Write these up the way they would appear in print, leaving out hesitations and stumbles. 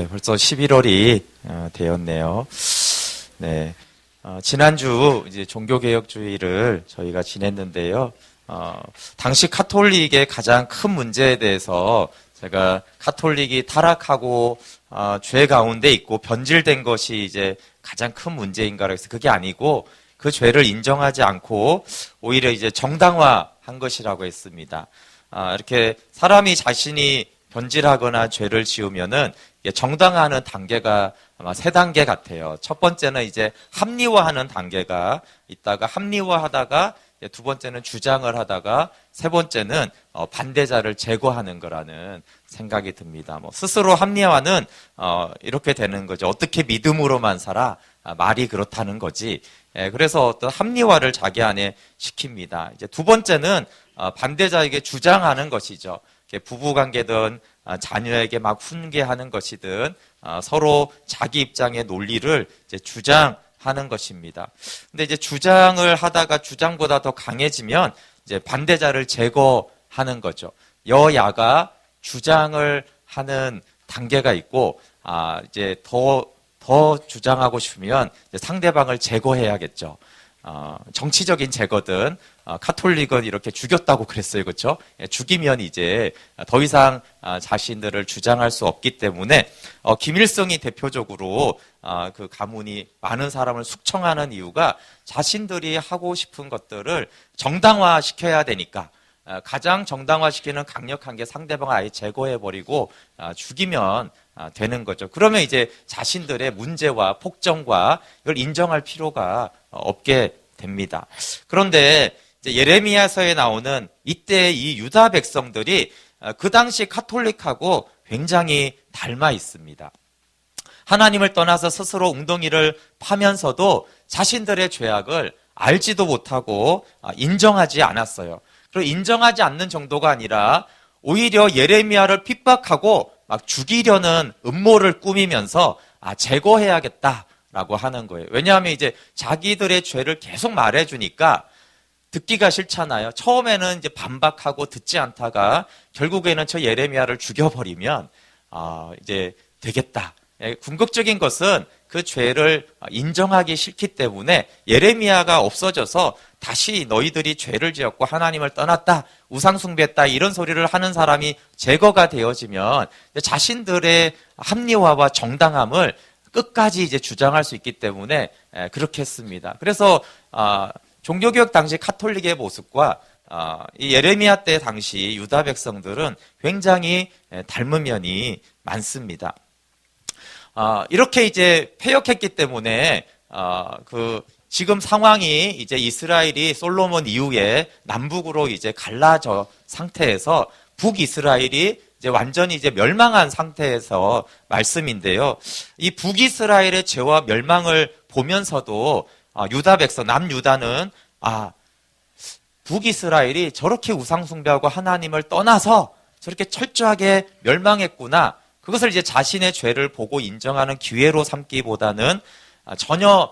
네, 벌써 11월이 되었네요. 네, 지난주 이제 종교개혁주의를 저희가 지냈는데요. 당시 카톨릭의 가장 큰 문제에 대해서 제가 카톨릭이 타락하고 죄 가운데 있고 변질된 것이 이제 가장 큰 문제인가 해서 그게 아니고 그 죄를 인정하지 않고 오히려 이제 정당화한 것이라고 했습니다. 이렇게 사람이 자신이 변질하거나 죄를 지으면은 정당화하는 단계가 아마 3단계 같아요. 첫 번째는 이제 합리화하는 단계가 있다가 합리화하다가 두 번째는 주장을 하다가 세 번째는 반대자를 제거하는 거라는 생각이 듭니다. 스스로 합리화는 이렇게 되는 거죠. 어떻게 믿음으로만 살아? 말이 그렇다는 거지. 그래서 어떤 합리화를 자기 안에 시킵니다. 이제 두 번째는 반대자에게 주장하는 것이죠. 부부관계든 자녀에게 막 훈계하는 것이든 서로 자기 입장의 논리를 이제 주장하는 것입니다. 근데 이제 주장을 하다가 주장보다 더 강해지면 이제 반대자를 제거하는 거죠. 여야가 주장을 하는 단계가 있고 이제 더 주장하고 싶으면 이제 상대방을 제거해야겠죠. 정치적인 제거든 카톨릭은 이렇게 죽였다고 그랬어요. 그렇죠? 죽이면 이제 더 이상 자신들을 주장할 수 없기 때문에 김일성이 대표적으로 그 가문이 많은 사람을 숙청하는 이유가 자신들이 하고 싶은 것들을 정당화시켜야 되니까 가장 정당화시키는 강력한 게 상대방을 아예 제거해버리고 죽이면 되는 거죠. 그러면 이제 자신들의 문제와 폭정과 이걸 인정할 필요가 없게 됩니다. 그런데 이제 예레미야서에 나오는 이때 이 유다 백성들이 그 당시 카톨릭하고 굉장히 닮아 있습니다. 하나님을 떠나서 스스로 웅덩이를 파면서도 자신들의 죄악을 알지도 못하고 인정하지 않았어요. 그리고 인정하지 않는 정도가 아니라 오히려 예레미야를 핍박하고 막 죽이려는 음모를 꾸미면서 제거해야겠다라고 하는 거예요. 왜냐하면 이제 자기들의 죄를 계속 말해주니까 듣기가 싫잖아요. 처음에는 이제 반박하고 듣지 않다가 결국에는 저 예레미야를 죽여버리면 이제 되겠다. 궁극적인 것은 그 죄를 인정하기 싫기 때문에 예레미야가 없어져서 다시 너희들이 죄를 지었고 하나님을 떠났다, 우상숭배했다 이런 소리를 하는 사람이 제거가 되어지면 자신들의 합리화와 정당함을 끝까지 이제 주장할 수 있기 때문에 그렇게 했습니다. 그래서 종교개혁 당시 카톨릭의 모습과 이 예레미야 때 당시 유다 백성들은 굉장히 닮은 면이 많습니다. 이렇게 이제 패역했기 때문에 지금 상황이 이제 이스라엘이 솔로몬 이후에 남북으로 이제 갈라져 상태에서 북이스라엘이 이제 완전히 이제 멸망한 상태에서 말씀인데요. 이 북이스라엘의 죄와 멸망을 보면서도 유다 백성 남유다는 북이스라엘이 저렇게 우상숭배하고 하나님을 떠나서 저렇게 철저하게 멸망했구나. 그것을 이제 자신의 죄를 보고 인정하는 기회로 삼기보다는 전혀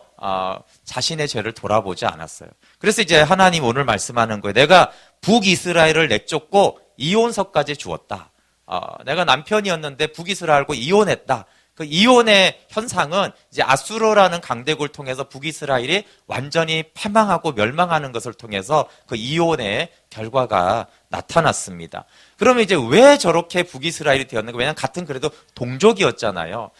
자신의 죄를 돌아보지 않았어요. 그래서 이제 하나님 오늘 말씀하는 거예요. 내가 북이스라엘을 내쫓고 이혼서까지 주었다. 내가 남편이었는데 북이스라엘과 이혼했다. 그 이혼의 현상은 이제 아수르라는 강대국을 통해서 북이스라엘이 완전히 패망하고 멸망하는 것을 통해서 그 이혼의 결과가 나타났습니다. 그러면 이제 왜 저렇게 북이스라엘이 되었는가? 왜냐하면 같은 그래도 동족이었잖아요.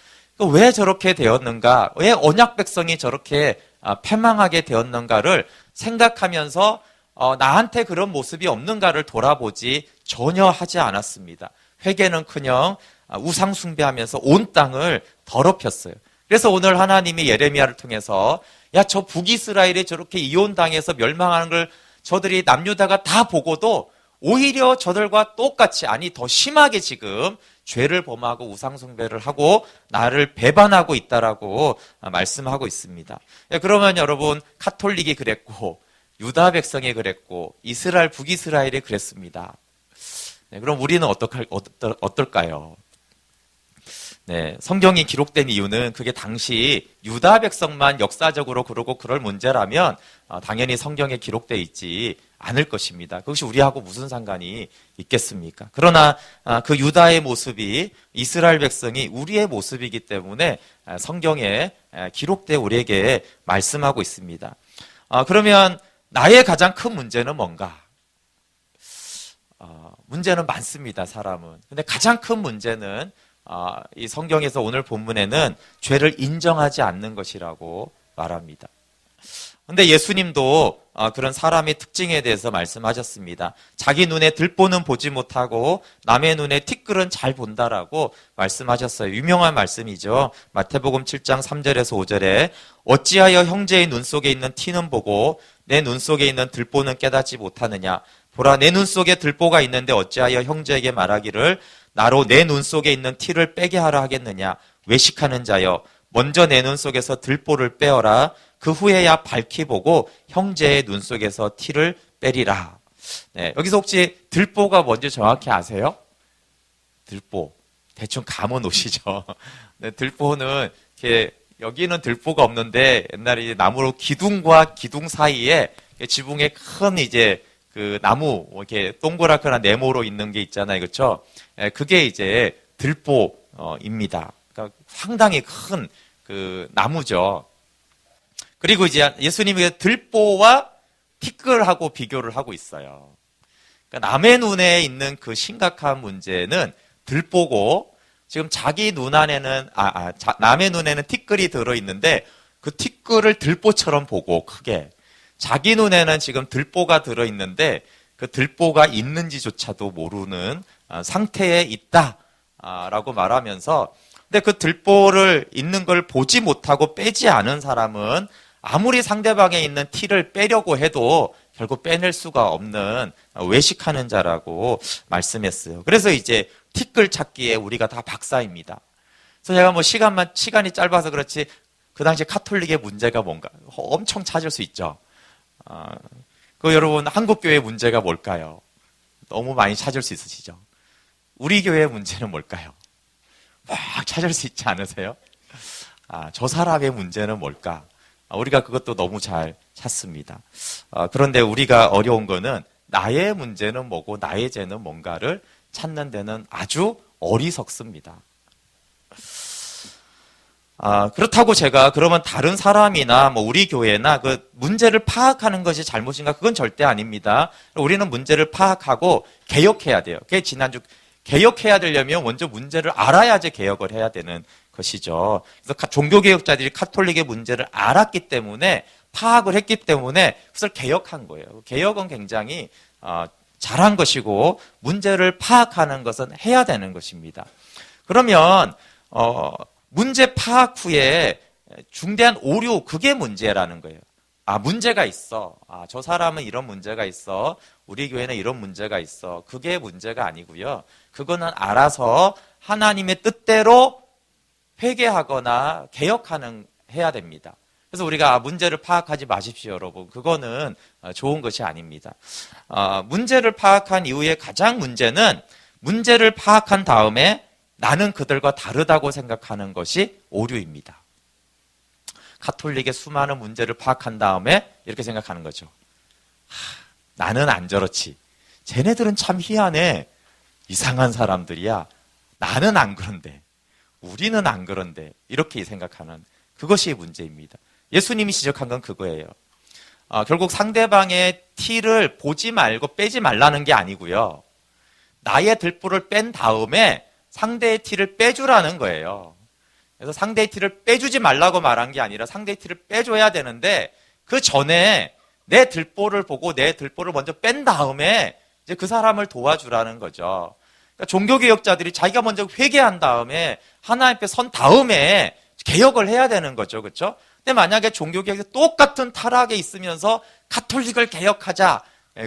왜 저렇게 되었는가? 왜 언약 백성이 저렇게 패망하게 되었는가를 생각하면서 나한테 그런 모습이 없는가를 돌아보지 전혀 하지 않았습니다. 회개는커녕 우상 숭배하면서 온 땅을 더럽혔어요. 그래서 오늘 하나님이 예레미야를 통해서 저 북이스라엘이 저렇게 이혼당해서 멸망하는 걸 저들이 남유다가 다 보고도 오히려 저들과 똑같이 더 심하게 지금 죄를 범하고 우상 숭배를 하고 나를 배반하고 있다라고 말씀하고 있습니다. 그러면 여러분 카톨릭이 그랬고 유다 백성이 그랬고 이스라엘 북이스라엘이 그랬습니다. 그럼 우리는 어떨까요? 네, 성경이 기록된 이유는 그게 당시 유다 백성만 역사적으로 그러고 그럴 문제라면 당연히 성경에 기록되어 있지 않을 것입니다. 그것이 우리하고 무슨 상관이 있겠습니까? 그러나 그 유다의 모습이 이스라엘 백성이 우리의 모습이기 때문에 성경에 기록되어 우리에게 말씀하고 있습니다. 그러면 나의 가장 큰 문제는 뭔가? 문제는 많습니다, 사람은. 근데 가장 큰 문제는 이 성경에서 오늘 본문에는 죄를 인정하지 않는 것이라고 말합니다. 근데 예수님도 그런 사람의 특징에 대해서 말씀하셨습니다. 자기 눈에 들보는 보지 못하고 남의 눈에 티끌은 잘 본다라고 말씀하셨어요. 유명한 말씀이죠. 마태복음 7장 3절에서 5절에 어찌하여 형제의 눈 속에 있는 티는 보고 내 눈 속에 있는 들보는 깨닫지 못하느냐. 보라, 내 눈 속에 들보가 있는데 어찌하여 형제에게 말하기를 나로 내 눈 속에 있는 티를 빼게 하라 하겠느냐. 외식하는 자여, 먼저 내 눈 속에서 들보를 빼어라. 그 후에야 밝히 보고 형제의 눈 속에서 티를 빼리라. 네, 여기서 혹시 들보가 뭔지 정확히 아세요? 들보. 대충 감은 오시죠. 네, 들보는 이렇게 여기는 들보가 없는데 옛날에 나무로 기둥과 기둥 사이에 지붕에 큰 이제 그 나무 이렇게 동그랗거나 네모로 있는 게 있잖아요, 그렇죠? 그게 이제 들보입니다. 그러니까 상당히 큰 그 나무죠. 그리고 이제 예수님이 들보와 티끌하고 비교를 하고 있어요. 그러니까 남의 눈에 있는 그 심각한 문제는 들보고 지금 자기 눈 안에는 남의 눈에는 티끌이 들어 있는데 그 티끌을 들보처럼 보고 크게 자기 눈에는 지금 들보가 들어 있는데 그 들보가 있는지조차도 모르는 상태에 있다라고 말하면서 근데 그 들보를 있는 걸 보지 못하고 빼지 않은 사람은 아무리 상대방에 있는 티를 빼려고 해도 결국 빼낼 수가 없는 외식하는 자라고 말씀했어요. 그래서 이제 티끌 찾기에 우리가 다 박사입니다. 그래서 제가 뭐 시간이 짧아서 그렇지 그 당시 카톨릭의 문제가 뭔가 엄청 찾을 수 있죠. 그 여러분 한국 교회의 문제가 뭘까요? 너무 많이 찾을 수 있으시죠? 우리 교회의 문제는 뭘까요? 막 찾을 수 있지 않으세요? 저 사람의 문제는 뭘까? 우리가 그것도 너무 잘 찾습니다. 그런데 우리가 어려운 거는 나의 문제는 뭐고 나의 죄는 뭔가를 찾는 데는 아주 어리석습니다. 그렇다고 제가 그러면 다른 사람이나 뭐 우리 교회나 그 문제를 파악하는 것이 잘못인가? 그건 절대 아닙니다. 우리는 문제를 파악하고 개혁해야 돼요. 그게 지난주 개혁해야 되려면 먼저 문제를 알아야지 개혁을 해야 되는 것이죠. 그래서 종교개혁자들이 카톨릭의 문제를 알았기 때문에 파악을 했기 때문에 그것을 개혁한 거예요. 개혁은 굉장히 잘한 것이고 문제를 파악하는 것은 해야 되는 것입니다. 그러면 문제 파악 후에 중대한 오류 그게 문제라는 거예요. 문제가 있어. 저 사람은 이런 문제가 있어. 우리 교회는 이런 문제가 있어. 그게 문제가 아니고요. 그거는 알아서 하나님의 뜻대로 회개하거나 해야 됩니다. 그래서 우리가 문제를 파악하지 마십시오, 여러분. 그거는 좋은 것이 아닙니다. 문제를 파악한 이후에 가장 문제는 문제를 파악한 다음에 나는 그들과 다르다고 생각하는 것이 오류입니다. 카톨릭의 수많은 문제를 파악한 다음에 이렇게 생각하는 거죠. 나는 안 저렇지. 쟤네들은 참 희한해. 이상한 사람들이야. 나는 안 그런데. 우리는 안 그런데. 이렇게 생각하는 그것이 문제입니다. 예수님이 지적한 건 그거예요. 결국 상대방의 티를 보지 말고 빼지 말라는 게 아니고요. 나의 들보를 뺀 다음에 상대의 티를 빼주라는 거예요. 그래서 상대의 티를 빼주지 말라고 말한 게 아니라 상대의 티를 빼줘야 되는데 그 전에 내 들보를 보고 내 들보를 먼저 뺀 다음에 이제 그 사람을 도와주라는 거죠. 그러니까 종교개혁자들이 자기가 먼저 회개한 다음에 하나님 앞에 선 다음에 개혁을 해야 되는 거죠. 그렇죠? 근데 만약에 종교개혁이 똑같은 타락에 있으면서 가톨릭을 개혁하자.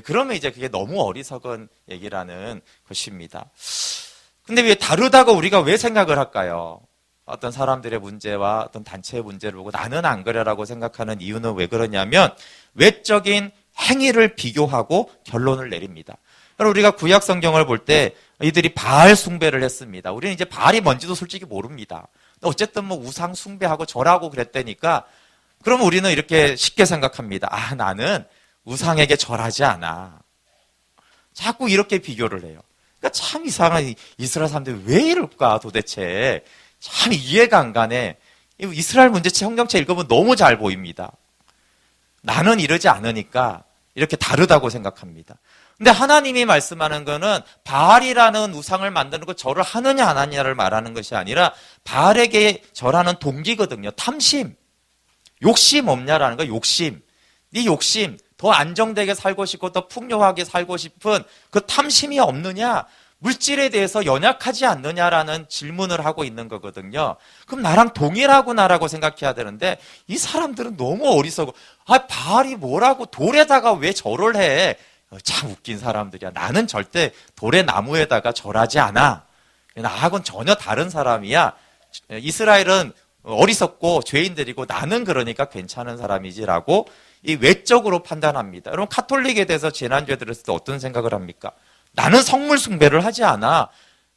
그러면 이제 그게 너무 어리석은 얘기라는 것입니다. 근데 왜 다르다고 우리가 왜 생각을 할까요? 어떤 사람들의 문제와 어떤 단체의 문제를 보고 나는 안 그래라고 생각하는 이유는 왜 그러냐면 외적인 행위를 비교하고 결론을 내립니다. 우리가 구약 성경을 볼 때 이들이 바알 숭배를 했습니다. 우리는 이제 바알이 뭔지도 솔직히 모릅니다. 어쨌든 뭐 우상 숭배하고 절하고 그랬다니까 그러면 우리는 이렇게 쉽게 생각합니다. 아, 나는 우상에게 절하지 않아. 자꾸 이렇게 비교를 해요. 그러니까 참 이상한 이스라엘 사람들이 왜 이럴까 도대체. 참 이해가 안 가네. 이스라엘 문제책 성경책 읽으면 너무 잘 보입니다. 나는 이러지 않으니까 이렇게 다르다고 생각합니다. 근데 하나님이 말씀하는 거는 바알이라는 우상을 만드는 것 절을 하느냐 안 하느냐를 말하는 것이 아니라 바알에게 절하는 동기거든요. 탐심. 욕심 없냐라는 거. 욕심. 네 욕심. 더 안정되게 살고 싶고 더 풍요하게 살고 싶은 그 탐심이 없느냐? 물질에 대해서 연약하지 않느냐라는 질문을 하고 있는 거거든요. 그럼 나랑 동일하구나라고 생각해야 되는데 이 사람들은 너무 어리석어. 아, 바알이 뭐라고 돌에다가 왜 절을 해? 참 웃긴 사람들이야. 나는 절대 돌의 나무에다가 절하지 않아. 나하고는 전혀 다른 사람이야. 이스라엘은 어리석고 죄인들이고 나는 그러니까 괜찮은 사람이지라고 이 외적으로 판단합니다. 여러분 카톨릭에 대해서 지난주에 들었을 때 어떤 생각을 합니까? 나는 성물 숭배를 하지 않아.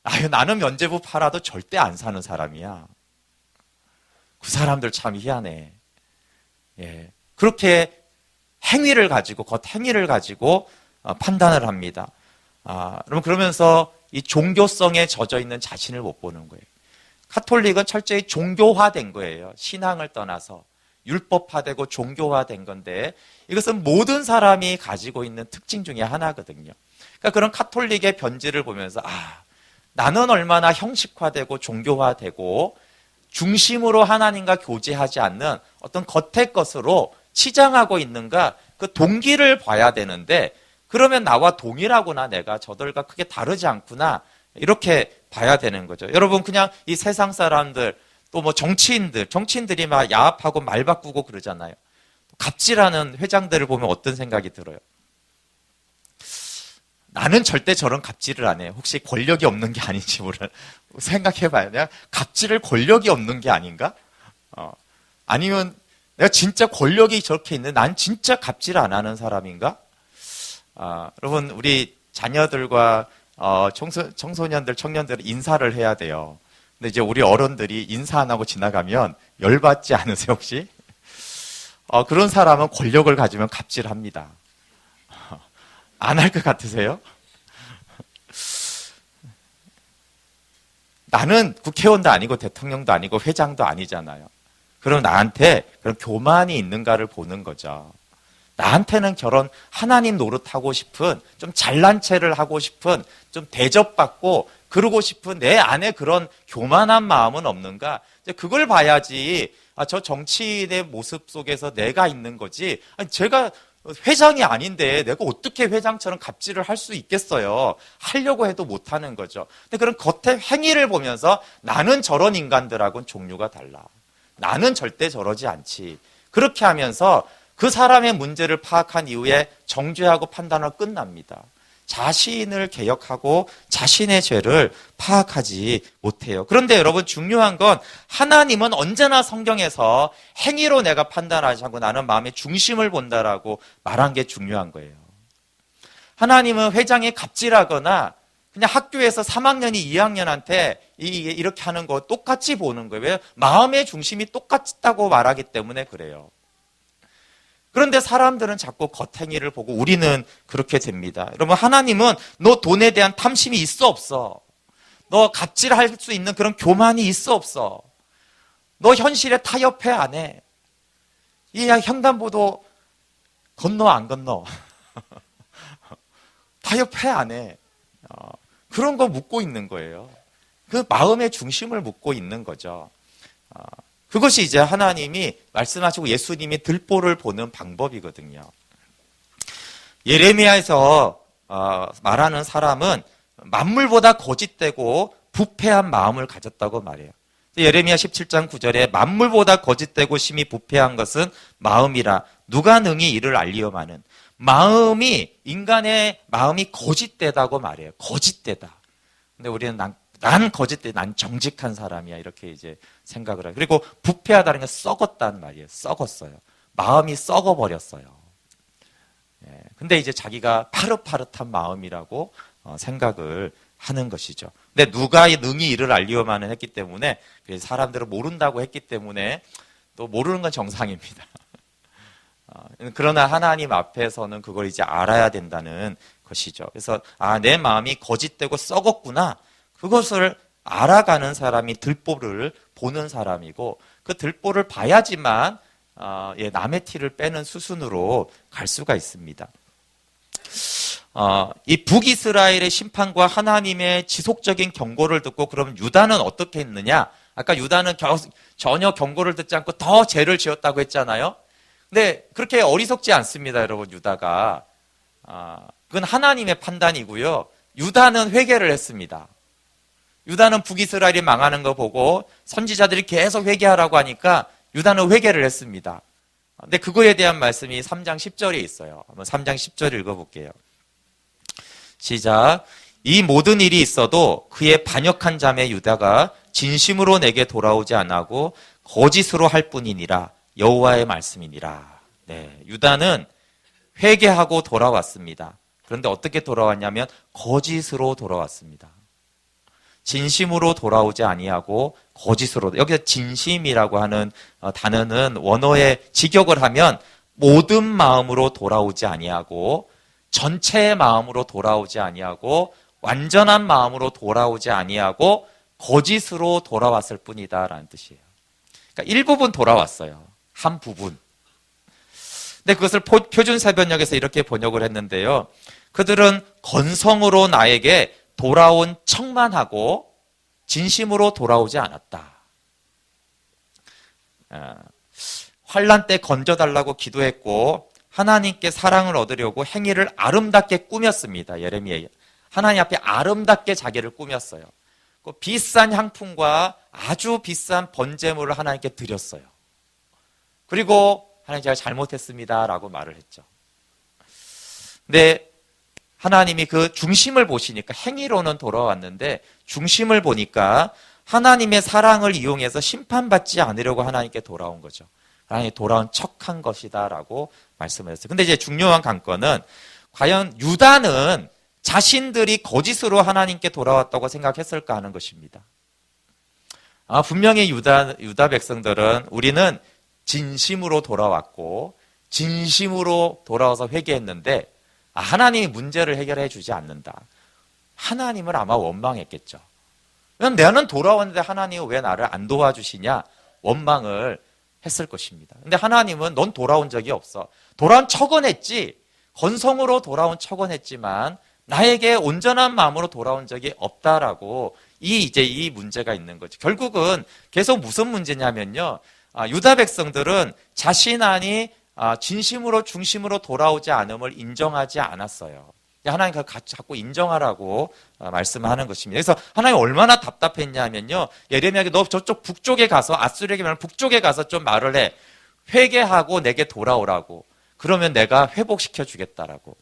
아유, 나는 면죄부 팔아도 절대 안 사는 사람이야. 그 사람들 참 희한해. 예. 그렇게 행위를 가지고, 겉행위를 가지고 판단을 합니다. 여러분, 그러면서 이 종교성에 젖어 있는 자신을 못 보는 거예요. 카톨릭은 철저히 종교화된 거예요. 신앙을 떠나서. 율법화되고 종교화된 건데, 이것은 모든 사람이 가지고 있는 특징 중에 하나거든요. 그러니까 그런 카톨릭의 변질을 보면서, 나는 얼마나 형식화되고 종교화되고, 중심으로 하나님과 교제하지 않는 어떤 겉의 것으로 치장하고 있는가, 그 동기를 봐야 되는데, 그러면 나와 동일하구나, 내가 저들과 크게 다르지 않구나, 이렇게 봐야 되는 거죠. 여러분, 그냥 이 세상 사람들, 또 뭐 정치인들이 막 야합하고 말 바꾸고 그러잖아요. 갑질하는 회장들을 보면 어떤 생각이 들어요? 나는 절대 저런 갑질을 안 해. 혹시 권력이 없는 게 아닌지 생각해봐요. 내가 갑질을 권력이 없는 게 아닌가? 아니면 내가 진짜 권력이 저렇게 있는데 난 진짜 갑질 안 하는 사람인가? 여러분, 우리 자녀들과 청소년들, 청년들 인사를 해야 돼요. 근데 이제 우리 어른들이 인사 안 하고 지나가면 열받지 않으세요, 혹시? 그런 사람은 권력을 가지면 갑질합니다. 안 할 것 같으세요? 나는 국회의원도 아니고 대통령도 아니고 회장도 아니잖아요. 그럼 나한테 그런 교만이 있는가를 보는 거죠. 나한테는 저런 하나님 노릇하고 싶은, 좀 잘난 체를 하고 싶은, 좀 대접받고 그러고 싶은 내 안에 그런 교만한 마음은 없는가? 이제 그걸 봐야지. 저 정치인의 모습 속에서 내가 있는 거지. 아니, 제가 회장이 아닌데 내가 어떻게 회장처럼 갑질을 할 수 있겠어요? 하려고 해도 못하는 거죠. 근데 그런 겉의 행위를 보면서 나는 저런 인간들하고는 종류가 달라. 나는 절대 저러지 않지. 그렇게 하면서 그 사람의 문제를 파악한 이후에 정죄하고 판단을 끝납니다. 자신을 개혁하고 자신의 죄를 파악하지 못해요. 그런데 여러분, 중요한 건 하나님은 언제나 성경에서 행위로 내가 판단하지 않고 나는 마음의 중심을 본다라고 말한 게 중요한 거예요. 하나님은 회장이 갑질하거나 그냥 학교에서 3학년이 2학년한테 이렇게 하는 거 똑같이 보는 거예요. 왜? 마음의 중심이 똑같다고 말하기 때문에 그래요. 그런데 사람들은 자꾸 겉행위를 보고 우리는 그렇게 됩니다. 여러분, 하나님은 너 돈에 대한 탐심이 있어 없어? 너 갑질할 수 있는 그런 교만이 있어 없어? 너 현실에 타협해 안 해? 이 횡단보도 건너 안 건너? 타협해 안 해? 그런 거 묻고 있는 거예요. 그 마음의 중심을 묻고 있는 거죠. 그것이 이제 하나님이 말씀하시고 예수님이 들보를 보는 방법이거든요. 예레미야에서 말하는 사람은 만물보다 거짓되고 부패한 마음을 가졌다고 말해요. 예레미야 17장 9절에 만물보다 거짓되고 심히 부패한 것은 마음이라 누가 능히 이를 알리오마는. 마음이, 인간의 마음이 거짓되다고 말해요. 거짓되다. 근데 우리는 난 거짓돼, 난 정직한 사람이야, 이렇게 이제 생각을 해요. 그리고 부패하다는 건 썩었다는 말이에요. 썩었어요. 마음이 썩어버렸어요. 근데 이제 자기가 파릇파릇한 마음이라고 생각을 하는 것이죠. 근데 누가 능히 이를 알리오마는 했기 때문에 사람들은 모른다고 했기 때문에 또 모르는 건 정상입니다. 그러나 하나님 앞에서는 그걸 이제 알아야 된다는 것이죠. 그래서 내 마음이 거짓되고 썩었구나. 그것을 알아가는 사람이 들보를 보는 사람이고 그 들보를 봐야지만 남의 티를 빼는 수순으로 갈 수가 있습니다. 이 북이스라엘의 심판과 하나님의 지속적인 경고를 듣고 그럼 유다는 어떻게 했느냐? 아까 유다는 전혀 경고를 듣지 않고 더 죄를 지었다고 했잖아요. 근데 그렇게 어리석지 않습니다, 여러분. 유다가 그건 하나님의 판단이고요. 유다는 회개를 했습니다. 유다는 북이스라엘이 망하는 거 보고 선지자들이 계속 회개하라고 하니까 유다는 회개를 했습니다. 근데 그거에 대한 말씀이 3장 10절에 있어요. 한번 3장 10절 읽어볼게요. 시작. 이 모든 일이 있어도 그의 반역한 자매 유다가 진심으로 내게 돌아오지 않고 거짓으로 할 뿐이니라. 여호와의 말씀이니라. 네, 유다는 회개하고 돌아왔습니다. 그런데 어떻게 돌아왔냐면 거짓으로 돌아왔습니다. 진심으로 돌아오지 아니하고 거짓으로. 여기서 진심이라고 하는 단어는 원어의 직역을 하면 모든 마음으로 돌아오지 아니하고 전체의 마음으로 돌아오지 아니하고 완전한 마음으로 돌아오지 아니하고 거짓으로 돌아왔을 뿐이다라는 뜻이에요. 그러니까 일부분 돌아왔어요. 한 부분. 근데 그것을 표준사변역에서 이렇게 번역을 했는데요. 그들은 건성으로 나에게 돌아온 척만 하고 진심으로 돌아오지 않았다. 환난 때 건져달라고 기도했고 하나님께 사랑을 얻으려고 행위를 아름답게 꾸몄습니다. 예레미야. 하나님 앞에 아름답게 자기를 꾸몄어요. 그 비싼 향품과 아주 비싼 번제물을 하나님께 드렸어요. 그리고 하나님 제가 잘못했습니다 라고 말을 했죠. 근데 하나님이 그 중심을 보시니까 행위로는 돌아왔는데 중심을 보니까 하나님의 사랑을 이용해서 심판받지 않으려고 하나님께 돌아온 거죠. 하나님이 돌아온 척한 것이다 라고 말씀을 했어요. 근데 이제 중요한 관건은 과연 유다는 자신들이 거짓으로 하나님께 돌아왔다고 생각했을까 하는 것입니다. 분명히 유다 백성들은 우리는 진심으로 돌아왔고 진심으로 돌아와서 회개했는데 하나님이 문제를 해결해 주지 않는다. 하나님을 아마 원망했겠죠. 왜냐하면 나는 돌아왔는데 하나님은 왜 나를 안 도와주시냐 원망을 했을 것입니다. 근데 하나님은 넌 돌아온 적이 없어. 돌아온 척은 했지. 건성으로 돌아온 척은 했지만 나에게 온전한 마음으로 돌아온 적이 없다라고 이 문제가 있는 거죠. 결국은 계속 무슨 문제냐면요. 유다 백성들은 자신 안이 진심으로 중심으로 돌아오지 않음을 인정하지 않았어요. 하나님 자꾸 인정하라고 말씀하는 것입니다. 그래서 하나님 얼마나 답답했냐면요. 예레미야에게 너 저쪽 북쪽에 가서 아수르에게 말하면 북쪽에 가서 좀 말을 해. 회개하고 내게 돌아오라고. 그러면 내가 회복시켜 주겠다라고.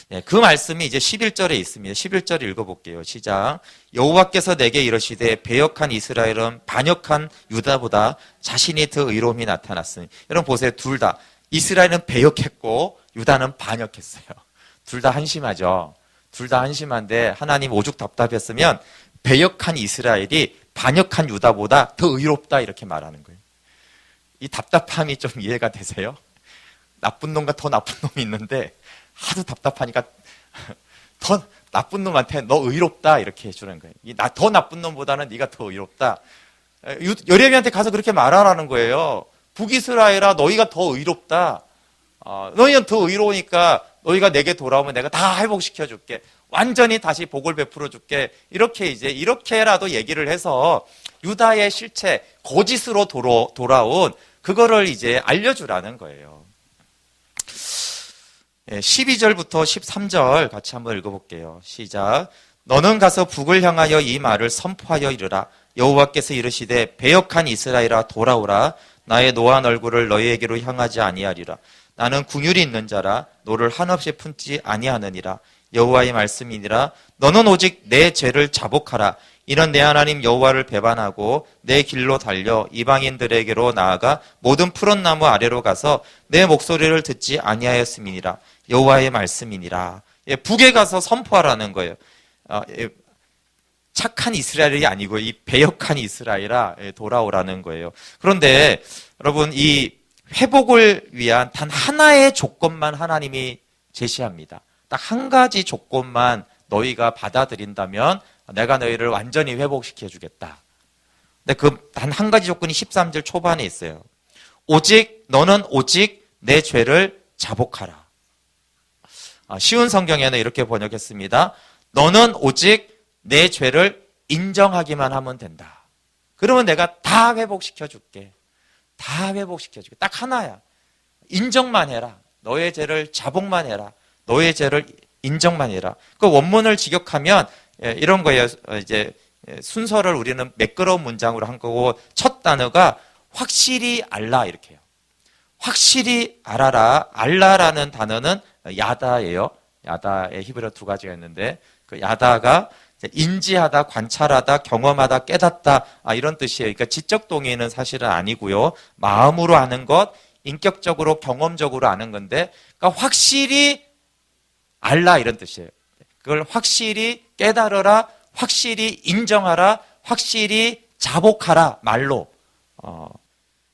네, 그 말씀이 이제 11절에 있습니다. 11절 읽어볼게요. 시작. 여호와께서 내게 이르시되 배역한 이스라엘은 반역한 유다보다 자신이 더 의로움이 나타났으니. 여러분 보세요. 둘 다. 이스라엘은 배역했고 유다는 반역했어요. 둘 다 한심하죠. 둘 다 한심한데 하나님 오죽 답답했으면 배역한 이스라엘이 반역한 유다보다 더 의롭다 이렇게 말하는 거예요. 이 답답함이 좀 이해가 되세요? 나쁜 놈과 더 나쁜 놈이 있는데 하도 답답하니까 더 나쁜 놈한테 너 의롭다 이렇게 해주는 거예요. 더 나쁜 놈보다는 네가 더 의롭다. 여레미야한테 가서 그렇게 말하라는 거예요. 북이스라엘아 너희가 더 의롭다. 너희는 더 의로우니까 너희가 내게 돌아오면 내가 다 회복시켜 줄게. 완전히 다시 복을 베풀어 줄게. 이렇게라도 얘기를 해서 유다의 실체, 거짓으로 돌아온 그거를 이제 알려주라는 거예요. 12절부터 13절 같이 한번 읽어볼게요. 시작. 너는 가서 북을 향하여 이 말을 선포하여 이르라. 여호와께서 이르시되 배역한 이스라엘아 돌아오라. 나의 노한 얼굴을 너희에게로 향하지 아니하리라. 나는 긍휼이 있는 자라 너를 한없이 품지 아니하느니라. 여호와의 말씀이니라. 너는 오직 내 죄를 자복하라. 이는 내 하나님 여호와를 배반하고 내 길로 달려 이방인들에게로 나아가 모든 푸른 나무 아래로 가서 내 목소리를 듣지 아니하였음이니라. 여호와의 말씀이니라. 북에 가서 선포하라는 거예요. 착한 이스라엘이 아니고 이 배역한 이스라엘아 돌아오라는 거예요. 그런데 여러분, 이 회복을 위한 단 하나의 조건만 하나님이 제시합니다. 딱 한 가지 조건만 너희가 받아들인다면 내가 너희를 완전히 회복시켜 주겠다. 근데 그 단 한 가지 조건이 13절 초반에 있어요. 너는 오직 내 죄를 자복하라. 쉬운 성경에는 이렇게 번역했습니다. 너는 오직 내 죄를 인정하기만 하면 된다. 그러면 내가 다 회복시켜 줄게. 다 회복시켜 줄게. 딱 하나야. 인정만 해라. 너의 죄를 자복만 해라. 너의 죄를 인정만 해라. 그 원문을 직역하면 이런 거예요. 이제 순서를 우리는 매끄러운 문장으로 한 거고, 첫 단어가 확실히 알라 이렇게 해요. 확실히 알아라. 알라라는 단어는 야다예요. 야다의 히브리어 두 가지가 있는데, 그 야다가 인지하다, 관찰하다, 경험하다, 깨닫다, 이런 뜻이에요. 그러니까 지적 동의는 사실은 아니고요. 마음으로 아는 것, 인격적으로, 경험적으로 아는 건데, 그러니까 확실히 알라 이런 뜻이에요. 그걸 확실히 깨달아라, 확실히 인정하라, 확실히 자복하라, 말로.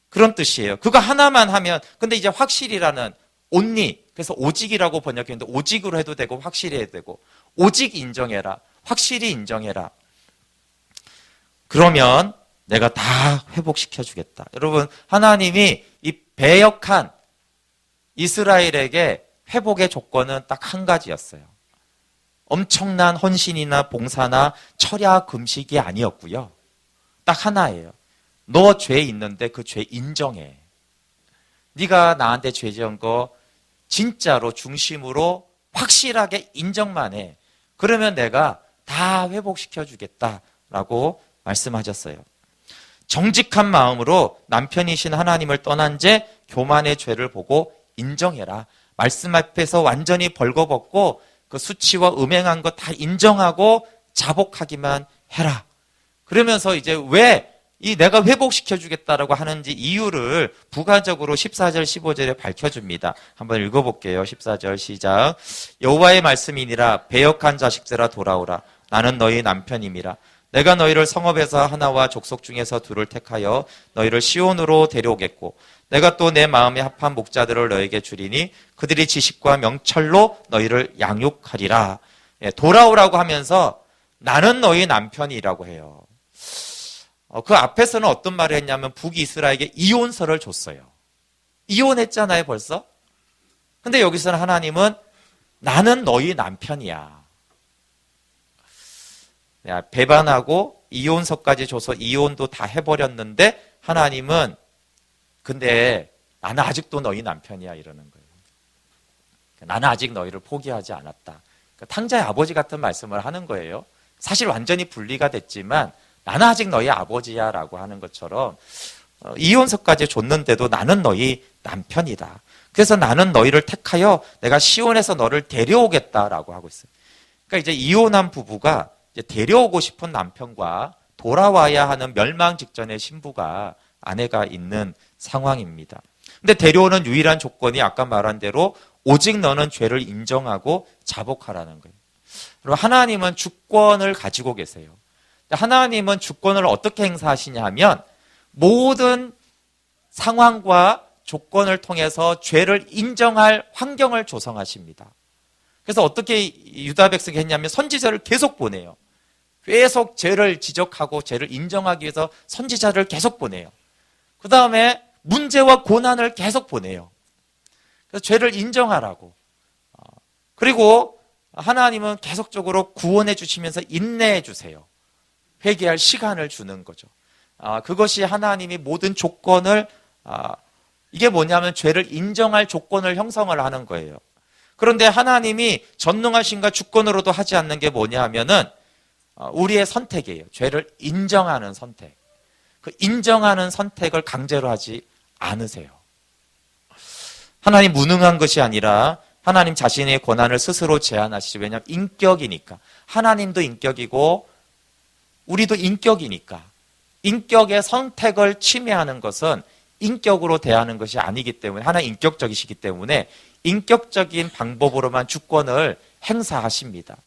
그런 뜻이에요. 그거 하나만 하면, 근데 이제 확실이라는 only, 그래서 오직이라고 번역했는데 오직으로 해도 되고 확실히 해도 되고, 오직 인정해라, 확실히 인정해라. 그러면 내가 다 회복시켜 주겠다. 여러분, 하나님이 이 배역한 이스라엘에게 회복의 조건은 딱 한 가지였어요. 엄청난 헌신이나 봉사나 철야 금식이 아니었고요. 딱 하나예요. 너 죄 있는데 그 죄 인정해. 네가 나한테 죄 지은 거 진짜로 중심으로 확실하게 인정만 해. 그러면 내가 다 회복시켜 주겠다라고 말씀하셨어요. 정직한 마음으로 남편이신 하나님을 떠난 채 교만의 죄를 보고 인정해라. 말씀 앞에서 완전히 벌거벗고 그 수치와 음행한 거 다 인정하고 자복하기만 해라. 그러면서 이제 왜 이 내가 회복시켜 주겠다라고 하는지 이유를 부가적으로 14절 15절에 밝혀줍니다. 한번 읽어볼게요. 14절 시작. 여호와의 말씀이니라. 배역한 자식들아 돌아오라. 나는 너희 남편임이라. 내가 너희를 성읍에서 하나와 족속 중에서 둘을 택하여 너희를 시온으로 데려오겠고, 내가 또 내 마음에 합한 목자들을 너에게 주리니 그들이 지식과 명철로 너희를 양육하리라. 돌아오라고 하면서 나는 너희 남편이라고 해요. 그 앞에서는 어떤 말을 했냐면 북이스라엘에게 이혼서를 줬어요. 이혼했잖아요, 벌써. 근데 여기서는 하나님은 나는 너희 남편이야. 배반하고 이혼서까지 줘서 이혼도 다 해버렸는데 하나님은 근데 나는 아직도 너희 남편이야 이러는 거예요. 나는 아직 너희를 포기하지 않았다. 탕자의 아버지 같은 말씀을 하는 거예요. 사실 완전히 분리가 됐지만 나는 아직 너희 아버지야 라고 하는 것처럼 이혼서까지 줬는데도 나는 너희 남편이다. 그래서 나는 너희를 택하여 내가 시온에서 너를 데려오겠다라고 하고 있어요. 그러니까 이제 이혼한 부부가 이제 데려오고 싶은 남편과 돌아와야 하는 멸망 직전의 신부가 아내가 있는 상황입니다. 근데 데려오는 유일한 조건이 아까 말한 대로 오직 너는 죄를 인정하고 자복하라는 거예요. 그럼 하나님은 주권을 가지고 계세요. 하나님은 주권을 어떻게 행사하시냐 하면 모든 상황과 조건을 통해서 죄를 인정할 환경을 조성하십니다. 그래서 어떻게 유다 백성이 했냐면 선지자를 계속 보내요. 계속 죄를 지적하고 죄를 인정하기 위해서 선지자를 계속 보내요. 그 다음에 문제와 고난을 계속 보내요. 그래서 죄를 인정하라고. 그리고 하나님은 계속적으로 구원해 주시면서 인내해 주세요. 회개할 시간을 주는 거죠. 그것이 하나님이 모든 조건을 이게 뭐냐면 죄를 인정할 조건을 형성을 하는 거예요. 그런데 하나님이 전능하신가 주권으로도 하지 않는 게 뭐냐 하면은 우리의 선택이에요. 죄를 인정하는 선택. 그 인정하는 선택을 강제로 하지 않으세요. 하나님 무능한 것이 아니라 하나님 자신의 권한을 스스로 제한하시죠. 왜냐하면 인격이니까. 하나님도 인격이고 우리도 인격이니까. 인격의 선택을 침해하는 것은 인격으로 대하는 것이 아니기 때문에, 하나님 인격적이시기 때문에 인격적인 방법으로만 주권을 행사하십니다.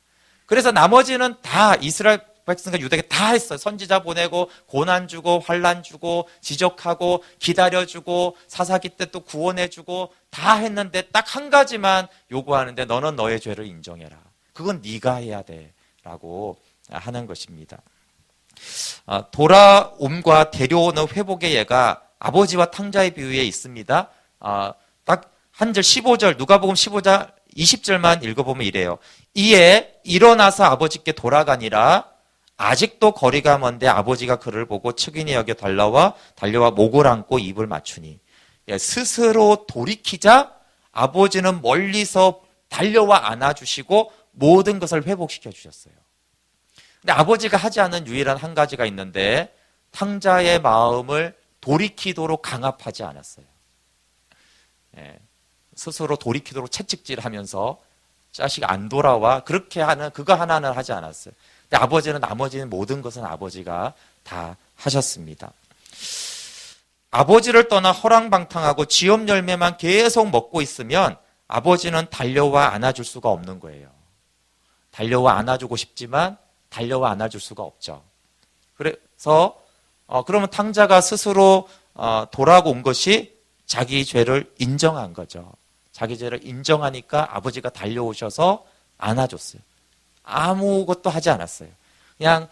그래서 나머지는 다 이스라엘 백성과 유대가 다 했어요. 선지자 보내고 고난 주고 환난 주고 지적하고 기다려주고 사사기 때 또 구원해주고 다 했는데 딱 한 가지만 요구하는데 너는 너의 죄를 인정해라. 그건 네가 해야 돼 라고 하는 것입니다. 돌아옴과 데려오는 회복의 예가 아버지와 탕자의 비유에 있습니다. 딱 한 절 15절 누가복음 15장 20절만 읽어보면 이래요. 이에 일어나서 아버지께 돌아가니라. 아직도 거리가 먼데 아버지가 그를 보고 측은히 여겨 달려와 목을 안고 입을 맞추니. 스스로 돌이키자 아버지는 멀리서 달려와 안아주시고 모든 것을 회복시켜 주셨어요. 근데 아버지가 하지 않은 유일한 한 가지가 있는데 탕자의 마음을 돌이키도록 강압하지 않았어요. 스스로 돌이키도록 채찍질하면서 자식 안 돌아와 그렇게 하는 그거 하나는 하지 않았어요. 근데 아버지는 나머지는 모든 것은 아버지가 다 하셨습니다. 아버지를 떠나 허랑방탕하고 지업 열매만 계속 먹고 있으면 아버지는 달려와 안아줄 수가 없는 거예요. 달려와 안아주고 싶지만 달려와 안아줄 수가 없죠. 그래서 그러면 탕자가 스스로 돌아온 것이 자기 죄를 인정한 거죠. 자기 죄를 인정하니까 아버지가 달려오셔서 안아줬어요. 아무것도 하지 않았어요. 그냥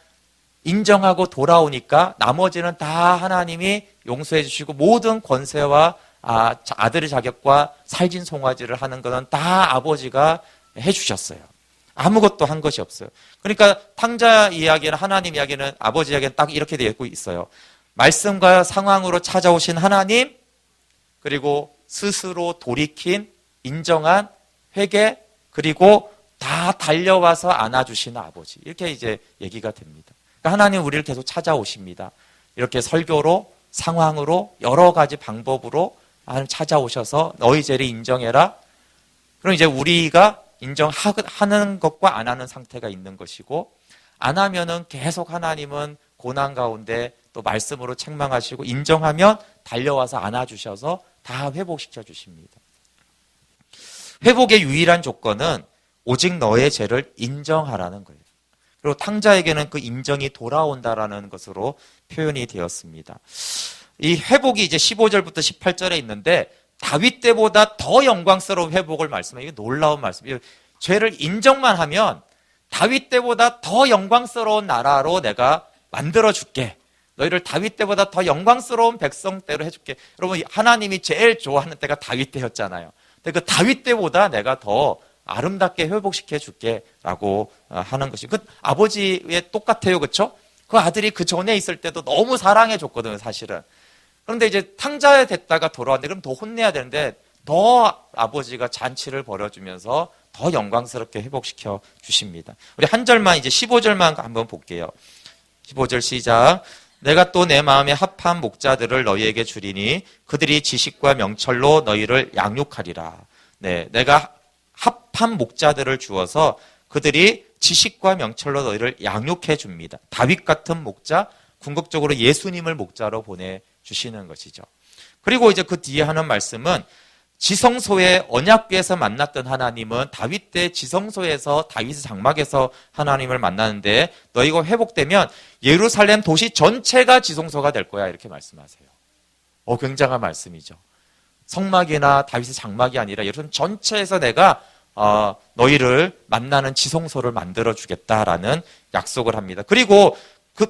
인정하고 돌아오니까 나머지는 다 하나님이 용서해 주시고 모든 권세와 아들의 자격과 살진 송아지를 하는 것은 다 아버지가 해 주셨어요. 아무것도 한 것이 없어요. 그러니까 탕자 이야기는 하나님 이야기는 아버지 이야기는 딱 이렇게 되어 있어요. 말씀과 상황으로 찾아오신 하나님, 그리고 스스로 돌이킨 인정한 회개, 그리고 다 달려와서 안아주시는 아버지. 이렇게 이제 얘기가 됩니다. 그러니까 하나님 우리를 계속 찾아오십니다. 이렇게 설교로, 상황으로, 여러 가지 방법으로 하나님 찾아오셔서 너희 죄를 인정해라. 그럼 이제 우리가 인정하는 것과 안 하는 상태가 있는 것이고, 안 하면은 계속 하나님은 고난 가운데 또 말씀으로 책망하시고, 인정하면 달려와서 안아주셔서 다 회복시켜 주십니다. 회복의 유일한 조건은 오직 너의 죄를 인정하라는 거예요. 그리고 탕자에게는 그 인정이 돌아온다라는 것으로 표현이 되었습니다. 이 회복이 이제 15절부터 18절에 있는데 다윗 때보다 더 영광스러운 회복을 말씀해요. 이게 놀라운 말씀이에요. 죄를 인정만 하면 다윗 때보다 더 영광스러운 나라로 내가 만들어줄게. 너희를 다윗 때보다 더 영광스러운 백성대로 해줄게. 여러분, 하나님이 제일 좋아하는 때가 다윗 때였잖아요. 근데 그 다윗 때보다 내가 더 아름답게 회복시켜 줄게 라고 하는 것이, 그 아버지의 똑같아요. 그렇죠? 그 아들이 그 전에 있을 때도 너무 사랑해 줬거든요, 사실은. 그런데 이제 탕자에 됐다가 돌아왔는데 그럼 더 혼내야 되는데 더 아버지가 잔치를 벌여주면서 더 영광스럽게 회복시켜 주십니다. 우리 한 절만 이제 15절만 한번 볼게요. 15절 시작. 내가 또 내 마음에 합한 목자들을 너희에게 주리니 그들이 지식과 명철로 너희를 양육하리라. 네, 내가 합한 목자들을 주어서 그들이 지식과 명철로 너희를 양육해 줍니다. 다윗 같은 목자, 궁극적으로 예수님을 목자로 보내주시는 것이죠. 그리고 이제 그 뒤에 하는 말씀은 지성소의 언약궤에서 만났던 하나님은 다윗 때 지성소에서 다윗의 장막에서 하나님을 만나는데 너희가 회복되면 예루살렘 도시 전체가 지성소가 될 거야 이렇게 말씀하세요. 굉장한 말씀이죠. 성막이나 다윗의 장막이 아니라 예루살렘 전체에서 내가 너희를 만나는 지성소를 만들어주겠다라는 약속을 합니다. 그리고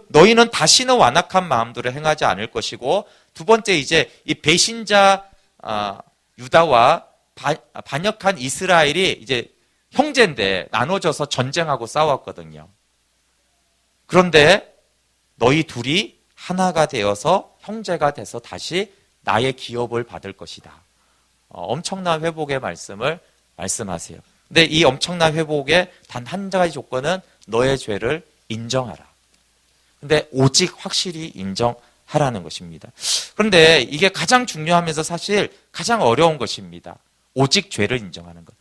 너희는 다시는 완악한 마음대로 행하지 않을 것이고, 두 번째 이제 이 배신자 유다와 반역한 이스라엘이 이제 형제인데 나눠져서 전쟁하고 싸웠거든요. 그런데 너희 둘이 하나가 되어서 형제가 돼서 다시 나의 기업을 받을 것이다. 엄청난 회복의 말씀을 말씀하세요. 근데 이 엄청난 회복의 단 한 가지 조건은 너의 죄를 인정하라. 근데 오직 확실히 인정하라는 것입니다. 그런데 이게 가장 중요하면서 사실 가장 어려운 것입니다. 오직 죄를 인정하는 것.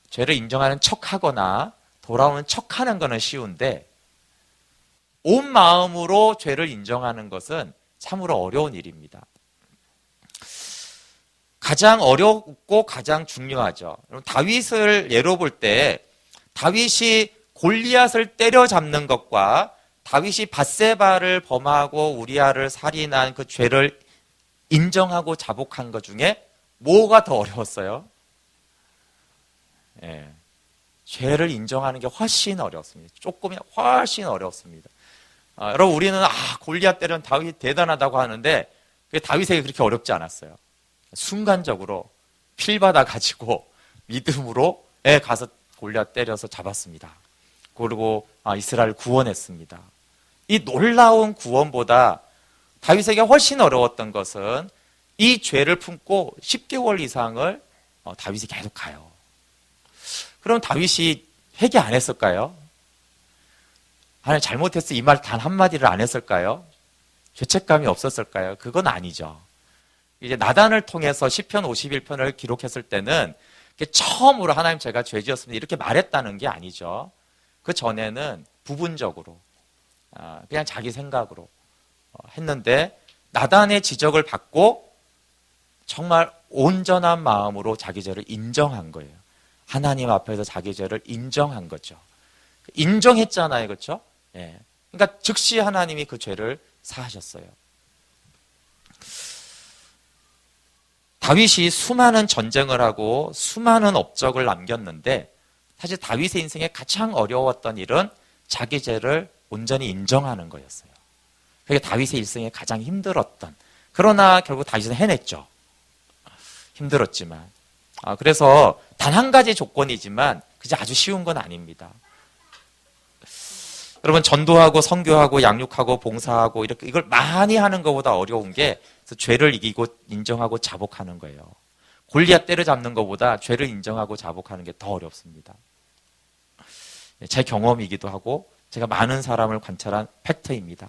죄를 인정하는 척하거나 돌아오는 척하는 거는 쉬운데 온 마음으로 죄를 인정하는 것은 참으로 어려운 일입니다. 가장 어렵고 가장 중요하죠. 다윗을 예로 볼 때 다윗이 골리앗을 때려잡는 것과 다윗이 밧세바를 범하고 우리아를 살인한 그 죄를 인정하고 자복한 것 중에 뭐가 더 어려웠어요? 예, 죄를 인정하는 게 훨씬 어렵습니다. 조금이 훨씬 어렵습니다. 여러분 우리는 골리앗 때리는 다윗이 대단하다고 하는데 그게 다윗에게 그렇게 어렵지 않았어요. 순간적으로 필 받아 가지고 믿음으로 가서 골리앗 때려서 잡았습니다. 그리고 이스라엘 구원했습니다. 이 놀라운 구원보다 다윗에게 훨씬 어려웠던 것은 이 죄를 품고 10개월 이상을 다윗이 계속 가요. 그럼 다윗이 회개 안 했을까요? 하나님 잘못했어 이 말 단 한마디를 안 했을까요? 죄책감이 없었을까요? 그건 아니죠. 이제 나단을 통해서 시편 51편을 기록했을 때는 처음으로 하나님 제가 죄 지었습니다 이렇게 말했다는 게 아니죠. 그 전에는 부분적으로 그냥 자기 생각으로 했는데 나단의 지적을 받고 정말 온전한 마음으로 자기 죄를 인정한 거예요. 하나님 앞에서 자기 죄를 인정한 거죠. 인정했잖아요. 그렇죠? 예. 그러니까 즉시 하나님이 그 죄를 사하셨어요. 다윗이 수많은 전쟁을 하고 수많은 업적을 남겼는데 사실 다윗의 인생에 가장 어려웠던 일은 자기 죄를 온전히 인정하는 거였어요. 그게 다윗의 일생에 가장 힘들었던. 그러나 결국 다윗은 해냈죠. 힘들었지만. 그래서 단 한 가지 조건이지만 그게 아주 쉬운 건 아닙니다. 여러분 전도하고 선교하고 양육하고 봉사하고 이렇게 이걸 많이 하는 것보다 어려운 게 죄를 이기고 인정하고 자복하는 거예요. 골리앗 때려잡는 것보다 죄를 인정하고 자복하는 게 더 어렵습니다. 제 경험이기도 하고 제가 많은 사람을 관찰한 팩트입니다.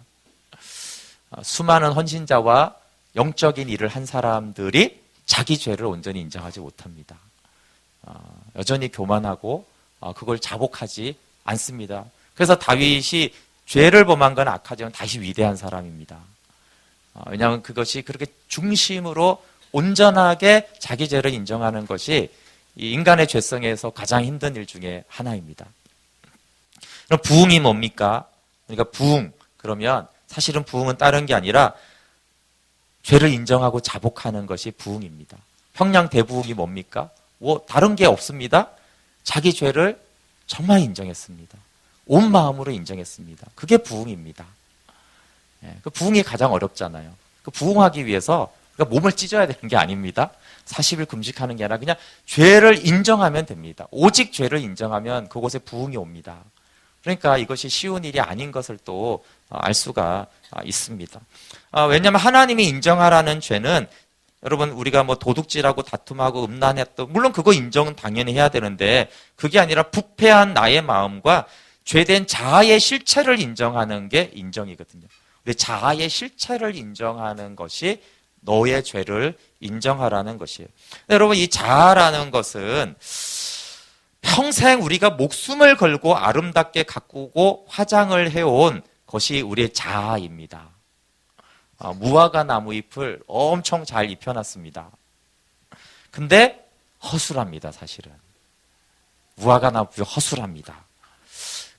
수많은 헌신자와 영적인 일을 한 사람들이 자기 죄를 온전히 인정하지 못합니다. 여전히 교만하고 그걸 자복하지 않습니다. 그래서 다윗이 죄를 범한 건 악하지만 다시 위대한 사람입니다. 왜냐하면 그것이 그렇게 중심으로 온전하게 자기 죄를 인정하는 것이 이 인간의 죄성에서 가장 힘든 일 중에 하나입니다. 그럼 부흥이 뭡니까? 그러니까 부흥 그러면 사실은 부흥은 다른 게 아니라 죄를 인정하고 자복하는 것이 부흥입니다. 평양 대부흥이 뭡니까? 다른 게 없습니다. 자기 죄를 정말 인정했습니다. 온 마음으로 인정했습니다. 그게 부흥입니다. 그 부흥이 가장 어렵잖아요. 그 부흥하기 위해서 몸을 찢어야 되는 게 아닙니다. 40일 금식하는 게 아니라 그냥 죄를 인정하면 됩니다. 오직 죄를 인정하면 그곳에 부흥이 옵니다. 그러니까 이것이 쉬운 일이 아닌 것을 또 알 수가 있습니다. 왜냐하면 하나님이 인정하라는 죄는 여러분 우리가 도둑질하고 다툼하고 음란했던 물론 그거 인정은 당연히 해야 되는데 그게 아니라 부패한 나의 마음과 죄된 자아의 실체를 인정하는 게 인정이거든요. 우리 자아의 실체를 인정하는 것이 너의 죄를 인정하라는 것이에요. 여러분 이 자아라는 것은 평생 우리가 목숨을 걸고 아름답게 가꾸고 화장을 해온 것이 우리의 자아입니다. 무화과 나무 잎을 엄청 잘 입혀놨습니다. 근데 허술합니다, 사실은. 무화과 나무 잎이 허술합니다.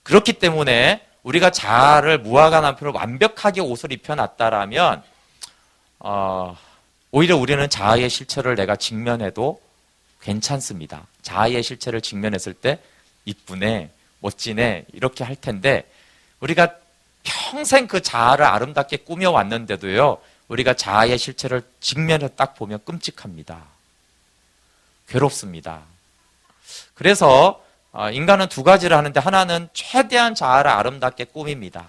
그렇기 때문에 우리가 자아를 무화과 나무로 완벽하게 옷을 입혀놨다라면 오히려 우리는 자아의 실체를 내가 직면해도 괜찮습니다. 자아의 실체를 직면했을 때 이쁘네, 멋지네 이렇게 할 텐데 우리가 평생 그 자아를 아름답게 꾸며왔는데도요 우리가 자아의 실체를 직면해서 딱 보면 끔찍합니다. 괴롭습니다. 그래서 인간은 두 가지를 하는데 하나는 최대한 자아를 아름답게 꾸밉니다.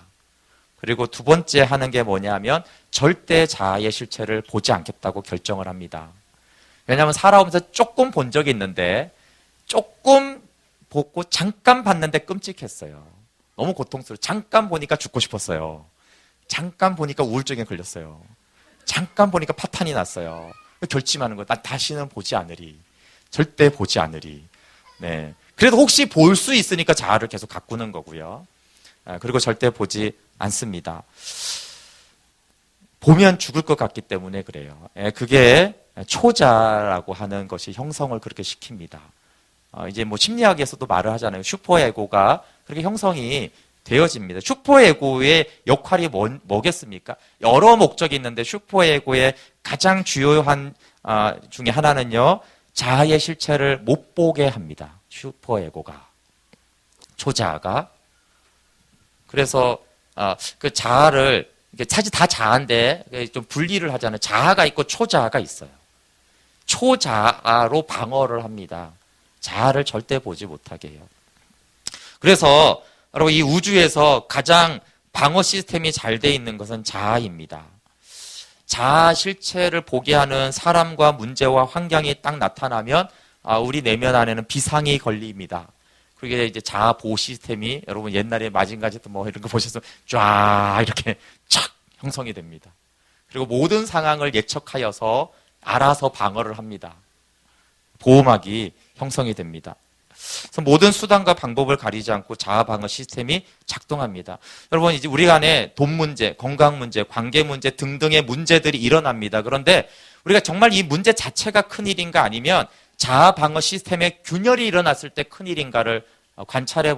그리고 두 번째 하는 게 뭐냐면 절대 자아의 실체를 보지 않겠다고 결정을 합니다. 왜냐하면 살아오면서 조금 본 적이 있는데 조금 보고 잠깐 봤는데 끔찍했어요. 너무 고통스러워. 잠깐 보니까 죽고 싶었어요. 잠깐 보니까 우울증에 걸렸어요. 잠깐 보니까 파탄이 났어요. 결심하는 거예요. 난 다시는 보지 않으리. 절대 보지 않으리. 네. 그래도 혹시 볼 수 있으니까 자아를 계속 가꾸는 거고요. 그리고 절대 보지 않습니다. 보면 죽을 것 같기 때문에 그래요. 그게 초자라고 하는 것이 형성을 그렇게 시킵니다. 이제 뭐 심리학에서도 말을 하잖아요. 슈퍼에고가 그렇게 형성이 되어집니다. 슈퍼에고의 역할이 뭐겠습니까? 여러 목적이 있는데 슈퍼에고의 가장 주요한 중에 하나는요. 자아의 실체를 못 보게 합니다. 슈퍼에고가. 초자아가. 그래서 그 자아를 사실 다 자아인데 좀 분리를 하잖아요. 자아가 있고 초자아가 있어요. 초자아로 방어를 합니다. 자아를 절대 보지 못하게 해요. 그래서 여러분 이 우주에서 가장 방어 시스템이 잘 돼 있는 것은 자아입니다. 자아 실체를 보게 하는 사람과 문제와 환경이 딱 나타나면 우리 내면 안에는 비상이 걸립니다. 그게 이제 자아 보호 시스템이 여러분 옛날에 마징가제트 뭐 이런 거 보셔서 쫙 이렇게 착 형성이 됩니다. 그리고 모든 상황을 예측하여서 알아서 방어를 합니다. 보호막이 형성이 됩니다. 그래서 모든 수단과 방법을 가리지 않고 자아 방어 시스템이 작동합니다. 여러분 이제 우리 안에 돈 문제, 건강 문제, 관계 문제 등등의 문제들이 일어납니다. 그런데 우리가 정말 이 문제 자체가 큰일인가 아니면 자아 방어 시스템에 균열이 일어났을 때 큰일인가를 관찰해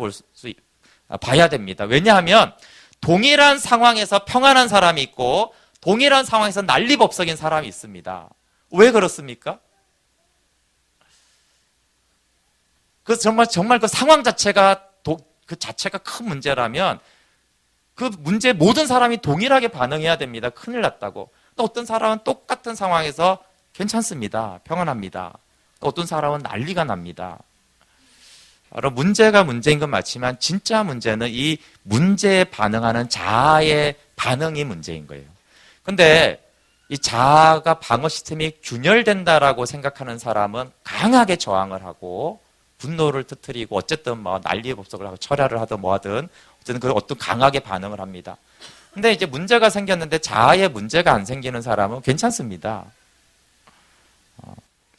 봐야 됩니다. 왜냐하면 동일한 상황에서 평안한 사람이 있고 동일한 상황에서 난리법석인 사람이 있습니다. 왜 그렇습니까? 그 정말 그 상황 자체가 그 자체가 큰 문제라면 그 문제 모든 사람이 동일하게 반응해야 됩니다. 큰일 났다고. 또 어떤 사람은 똑같은 상황에서 괜찮습니다. 평안합니다. 또 어떤 사람은 난리가 납니다. 바로 문제가 문제인 건 맞지만 진짜 문제는 이 문제에 반응하는 자아의 반응이 문제인 거예요. 근데 이 자아가 방어 시스템이 균열된다라고 생각하는 사람은 강하게 저항을 하고 분노를 터뜨리고 어쨌든 뭐 난리의 법석을 하고 철야를 하든 뭐 하든 어쨌든 그 어떤 강하게 반응을 합니다. 근데 이제 문제가 생겼는데 자아에 문제가 안 생기는 사람은 괜찮습니다.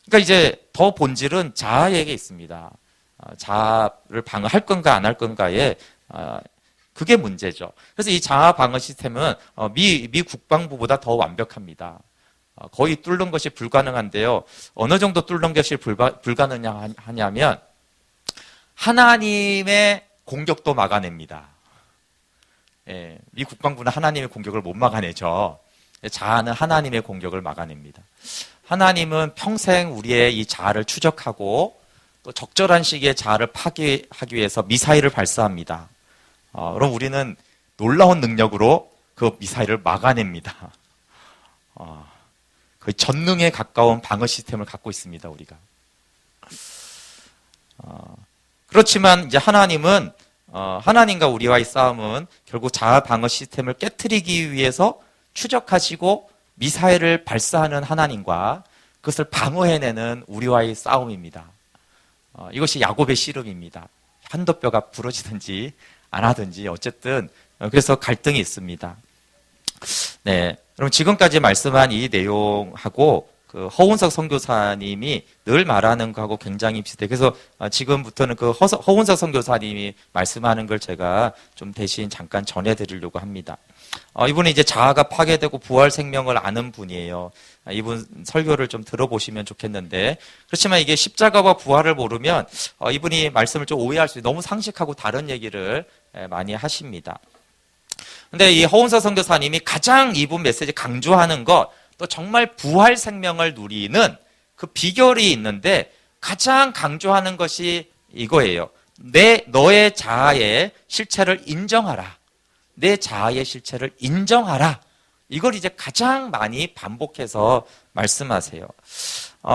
그러니까 이제 더 본질은 자아에게 있습니다. 자아를 방어할 건가 안 할 건가에 그게 문제죠. 그래서 이 자아 방어 시스템은 미 국방부보다 더 완벽합니다. 거의 뚫는 것이 불가능한데요. 어느 정도 뚫는 것이 불가능하냐면 하나님의 공격도 막아냅니다. 예, 미 국방부는 하나님의 공격을 못 막아내죠. 자아는 하나님의 공격을 막아냅니다. 하나님은 평생 우리의 이 자아를 추적하고 또 적절한 시기에 자아를 파괴하기 위해서 미사일을 발사합니다. 그럼 우리는 놀라운 능력으로 그 미사일을 막아냅니다. 거의 전능에 가까운 방어 시스템을 갖고 있습니다, 우리가. 그렇지만 이제 하나님은 하나님과 우리와의 싸움은 결국 자아 방어 시스템을 깨트리기 위해서 추적하시고 미사일을 발사하는 하나님과 그것을 방어해내는 우리와의 싸움입니다. 이것이 야곱의 씨름입니다. 한도뼈가 부러지든지 안 하든지 어쨌든 그래서 갈등이 있습니다. 네, 그럼 지금까지 말씀한 이 내용하고 그 허운석 선교사님이 늘 말하는 거하고 굉장히 비슷해요. 그래서 지금부터는 그 허운석 선교사님이 말씀하는 걸 제가 좀 대신 잠깐 전해드리려고 합니다. 이분은 이제 자아가 파괴되고 부활 생명을 아는 분이에요. 이분 설교를 좀 들어보시면 좋겠는데, 그렇지만 이게 십자가와 부활을 모르면 이분이 말씀을 좀 오해할 수 있어요. 너무 상식하고 다른 얘기를 많이 하십니다. 근데 이 허운석 선교사님이 가장 이분 메시지 강조하는 것, 또 정말 부활 생명을 누리는 그 비결이 있는데 가장 강조하는 것이 이거예요. 너의 자아의 실체를 인정하라. 내 자아의 실체를 인정하라. 이걸 이제 가장 많이 반복해서 말씀하세요.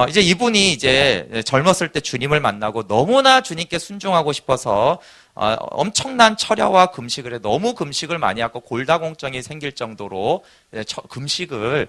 이제 이분이 이제 젊었을 때 주님을 만나고 너무나 주님께 순종하고 싶어서 엄청난 철야와 금식을 해 너무 금식을 많이 하고 골다공증이 생길 정도로 금식을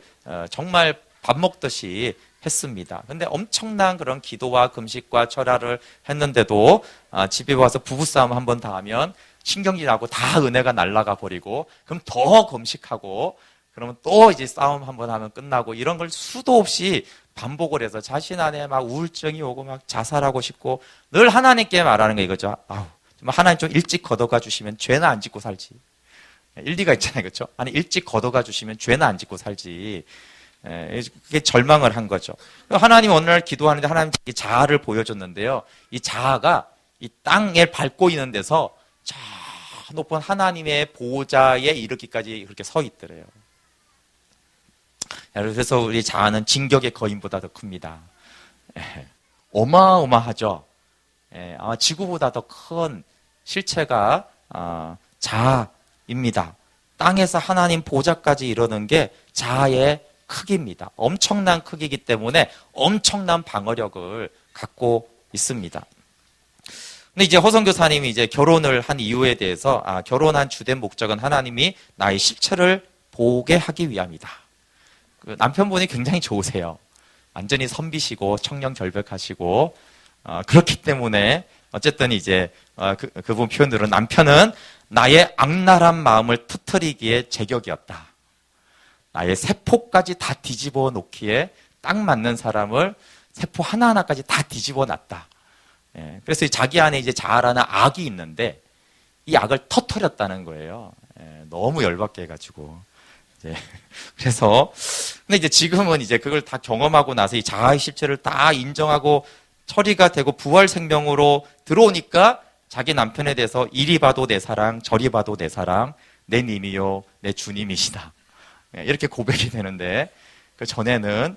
정말 밥 먹듯이 했습니다. 근데 엄청난 그런 기도와 금식과 철야를 했는데도 집에 와서 부부싸움 한 번 다 하면 신경질 나고 다 은혜가 날아가 버리고 그럼 더 금식하고 그러면 또 이제 싸움 한번 하면 끝나고 이런 걸 수도 없이 반복을 해서 자신 안에 막 우울증이 오고 막 자살하고 싶고 늘 하나님께 말하는 거 이거죠. 아우, 하나님 좀 일찍 걷어가 주시면 죄나 안 짓고 살지. 일리가 있잖아요. 그렇죠? 아니, 일찍 걷어가 주시면 죄나 안 짓고 살지. 그게 절망을 한 거죠. 하나님 어느 날 기도하는데 하나님 자아를 보여줬는데요. 이 자아가 이 땅에 밟고 있는 데서 저 높은 하나님의 보호자에 이르기까지 그렇게 서 있더래요. 그래서 우리 자아는 진격의 거인보다 더 큽니다. 어마어마하죠. 아마 지구보다 더 큰 실체가 자아입니다. 땅에서 하나님 보좌까지 이르는 게 자아의 크기입니다. 엄청난 크기이기 때문에 엄청난 방어력을 갖고 있습니다. 근데 이제 허성 교사님이 이제 결혼을 한 이유에 대해서 결혼한 주된 목적은 하나님이 나의 실체를 보게 하기 위함이다. 그 남편분이 굉장히 좋으세요. 완전히 선비시고 청렴결백하시고 그렇기 때문에 어쨌든 이제 그분 표현으로 남편은 나의 악랄한 마음을 터뜨리기에 제격이었다. 나의 세포까지 다 뒤집어 놓기에 딱 맞는 사람을 세포 하나하나까지 다 뒤집어 놨다. 그래서 자기 안에 이제 자아라는 악이 있는데 이 악을 터뜨렸다는 거예요. 너무 열받게 해가지고. 그래서 근데 이제 지금은 이제 그걸 다 경험하고 나서 이 자아의 실체를 다 인정하고 처리가 되고 부활 생명으로 들어오니까 자기 남편에 대해서 이리 봐도 내 사랑, 저리 봐도 내 사랑, 내 님이요, 내 주님이시다. 이렇게 고백이 되는데 그 전에는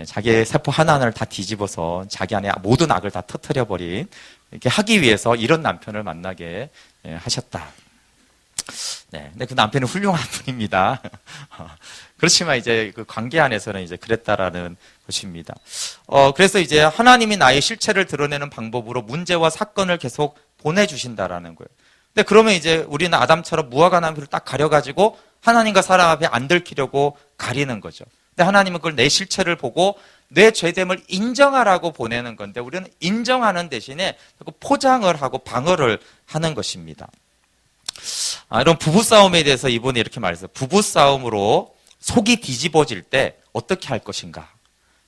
자기의 세포 하나하나를 다 뒤집어서 자기 안에 모든 악을 다 터뜨려버린 이렇게 하기 위해서 이런 남편을 만나게 하셨다. 근데 그 남편은 훌륭한 분입니다. 그렇지만 이제 그 관계 안에서는 이제 그랬다라는 것입니다. 그래서 이제 하나님이 나의 실체를 드러내는 방법으로 문제와 사건을 계속 보내주신다라는 거예요. 근데 그러면 이제 우리는 아담처럼 무화과 나무를 딱 가려가지고 하나님과 사람 앞에 안 들키려고 가리는 거죠. 근데 하나님은 그걸 내 실체를 보고 내 죄됨을 인정하라고 보내는 건데 우리는 인정하는 대신에 포장을 하고 방어를 하는 것입니다. 이런 부부싸움에 대해서 이분이 이렇게 말했어요. 부부싸움으로 속이 뒤집어질 때 어떻게 할 것인가?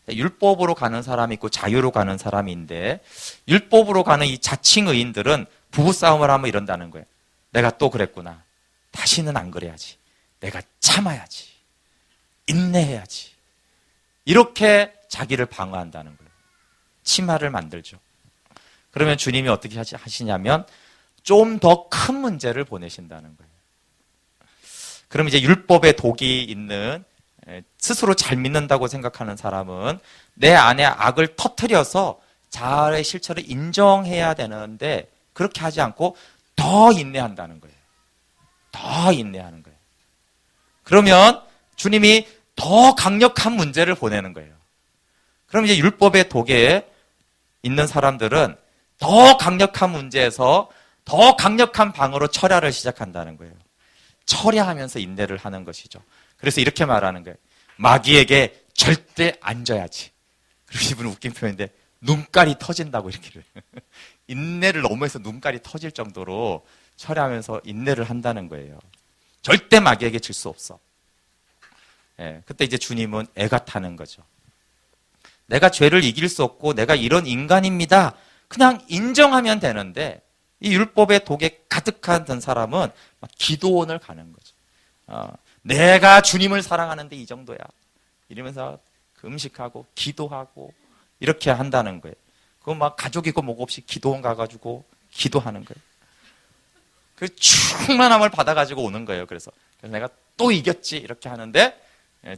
율법으로 가는 사람이 있고 자유로 가는 사람이 있는데 율법으로 가는 이 자칭 의인들은 부부싸움을 하면 이런다는 거예요. 내가 또 그랬구나. 다시는 안 그래야지. 내가 참아야지. 인내해야지. 이렇게 자기를 방어한다는 거예요. 치마를 만들죠. 그러면 주님이 어떻게 하시냐면 좀 더 큰 문제를 보내신다는 거예요. 그럼 이제 율법에 독이 있는 스스로 잘 믿는다고 생각하는 사람은 내 안에 악을 터뜨려서 자아의 실체를 인정해야 되는데 그렇게 하지 않고 더 인내한다는 거예요. 더 인내하는 거예요. 그러면 주님이 더 강력한 문제를 보내는 거예요. 그럼 이제 율법의 독에 있는 사람들은 더 강력한 문제에서 더 강력한 방어로 철야를 시작한다는 거예요. 철야하면서 인내를 하는 것이죠. 그래서 이렇게 말하는 거예요. 마귀에게 절대 안 져야지. 그리고 이분은 웃긴 표현인데 눈깔이 터진다고 이렇게 인내를 너무 해서 눈깔이 터질 정도로 철야하면서 인내를 한다는 거예요. 절대 마귀에게 질 수 없어. 그때 이제 주님은 애가 타는 거죠. 내가 죄를 이길 수 없고 내가 이런 인간입니다. 그냥 인정하면 되는데 이 율법의 독에 가득한 사람은 막 기도원을 가는 거죠. 내가 주님을 사랑하는데 이 정도야. 이러면서 금식하고 기도하고 이렇게 한다는 거예요. 그거 막 가족 있고 뭐고 없이 기도원 가가지고 기도하는 거예요. 그 충만함을 받아가지고 오는 거예요. 그래서 내가 또 이겼지 이렇게 하는데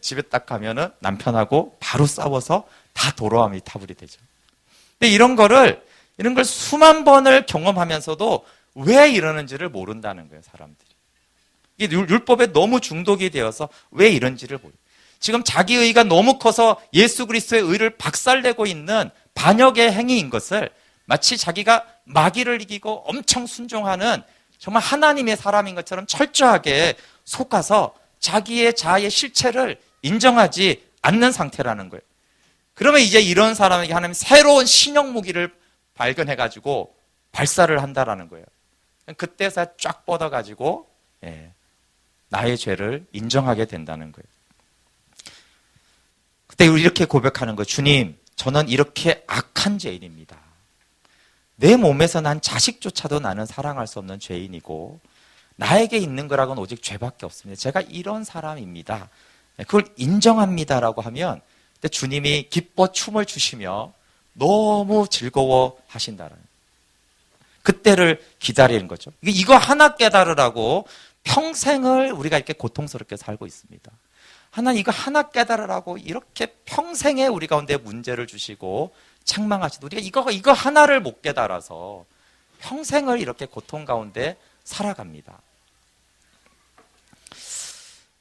집에 딱 가면은 남편하고 바로 싸워서 다 도로함이 타불이 되죠. 근데 이런 걸 수만 번을 경험하면서도 왜 이러는지를 모른다는 거예요, 사람들이. 이게 율법에 너무 중독이 되어서 왜 이런지를 모르요. 지금 자기 의가 너무 커서 예수 그리스도의 의를 박살내고 있는 반역의 행위인 것을 마치 자기가 마귀를 이기고 엄청 순종하는 정말 하나님의 사람인 것처럼 철저하게 속아서 자기의 자아의 실체를 인정하지 않는 상태라는 거예요. 그러면 이제 이런 사람에게 하나님 새로운 신형 무기를 발견해가지고 발사를 한다라는 거예요. 그때서 쫙 뻗어가지고 나의 죄를 인정하게 된다는 거예요. 그때 이렇게 고백하는 거예요. 주님, 저는 이렇게 악한 죄인입니다. 내 몸에서 난 자식조차도 나는 사랑할 수 없는 죄인이고 나에게 있는 거라고는 오직 죄밖에 없습니다. 제가 이런 사람입니다. 그걸 인정합니다라고 하면 그때 주님이 기뻐 춤을 추시며 너무 즐거워 하신다는 그때를 기다리는 거죠. 이거 하나 깨달으라고 평생을 우리가 이렇게 고통스럽게 살고 있습니다. 하나님 이거 하나 깨달으라고 이렇게 평생에 우리 가운데 문제를 주시고 책망하시도 우리가 이거 하나를 못 깨달아서 평생을 이렇게 고통 가운데 살아갑니다.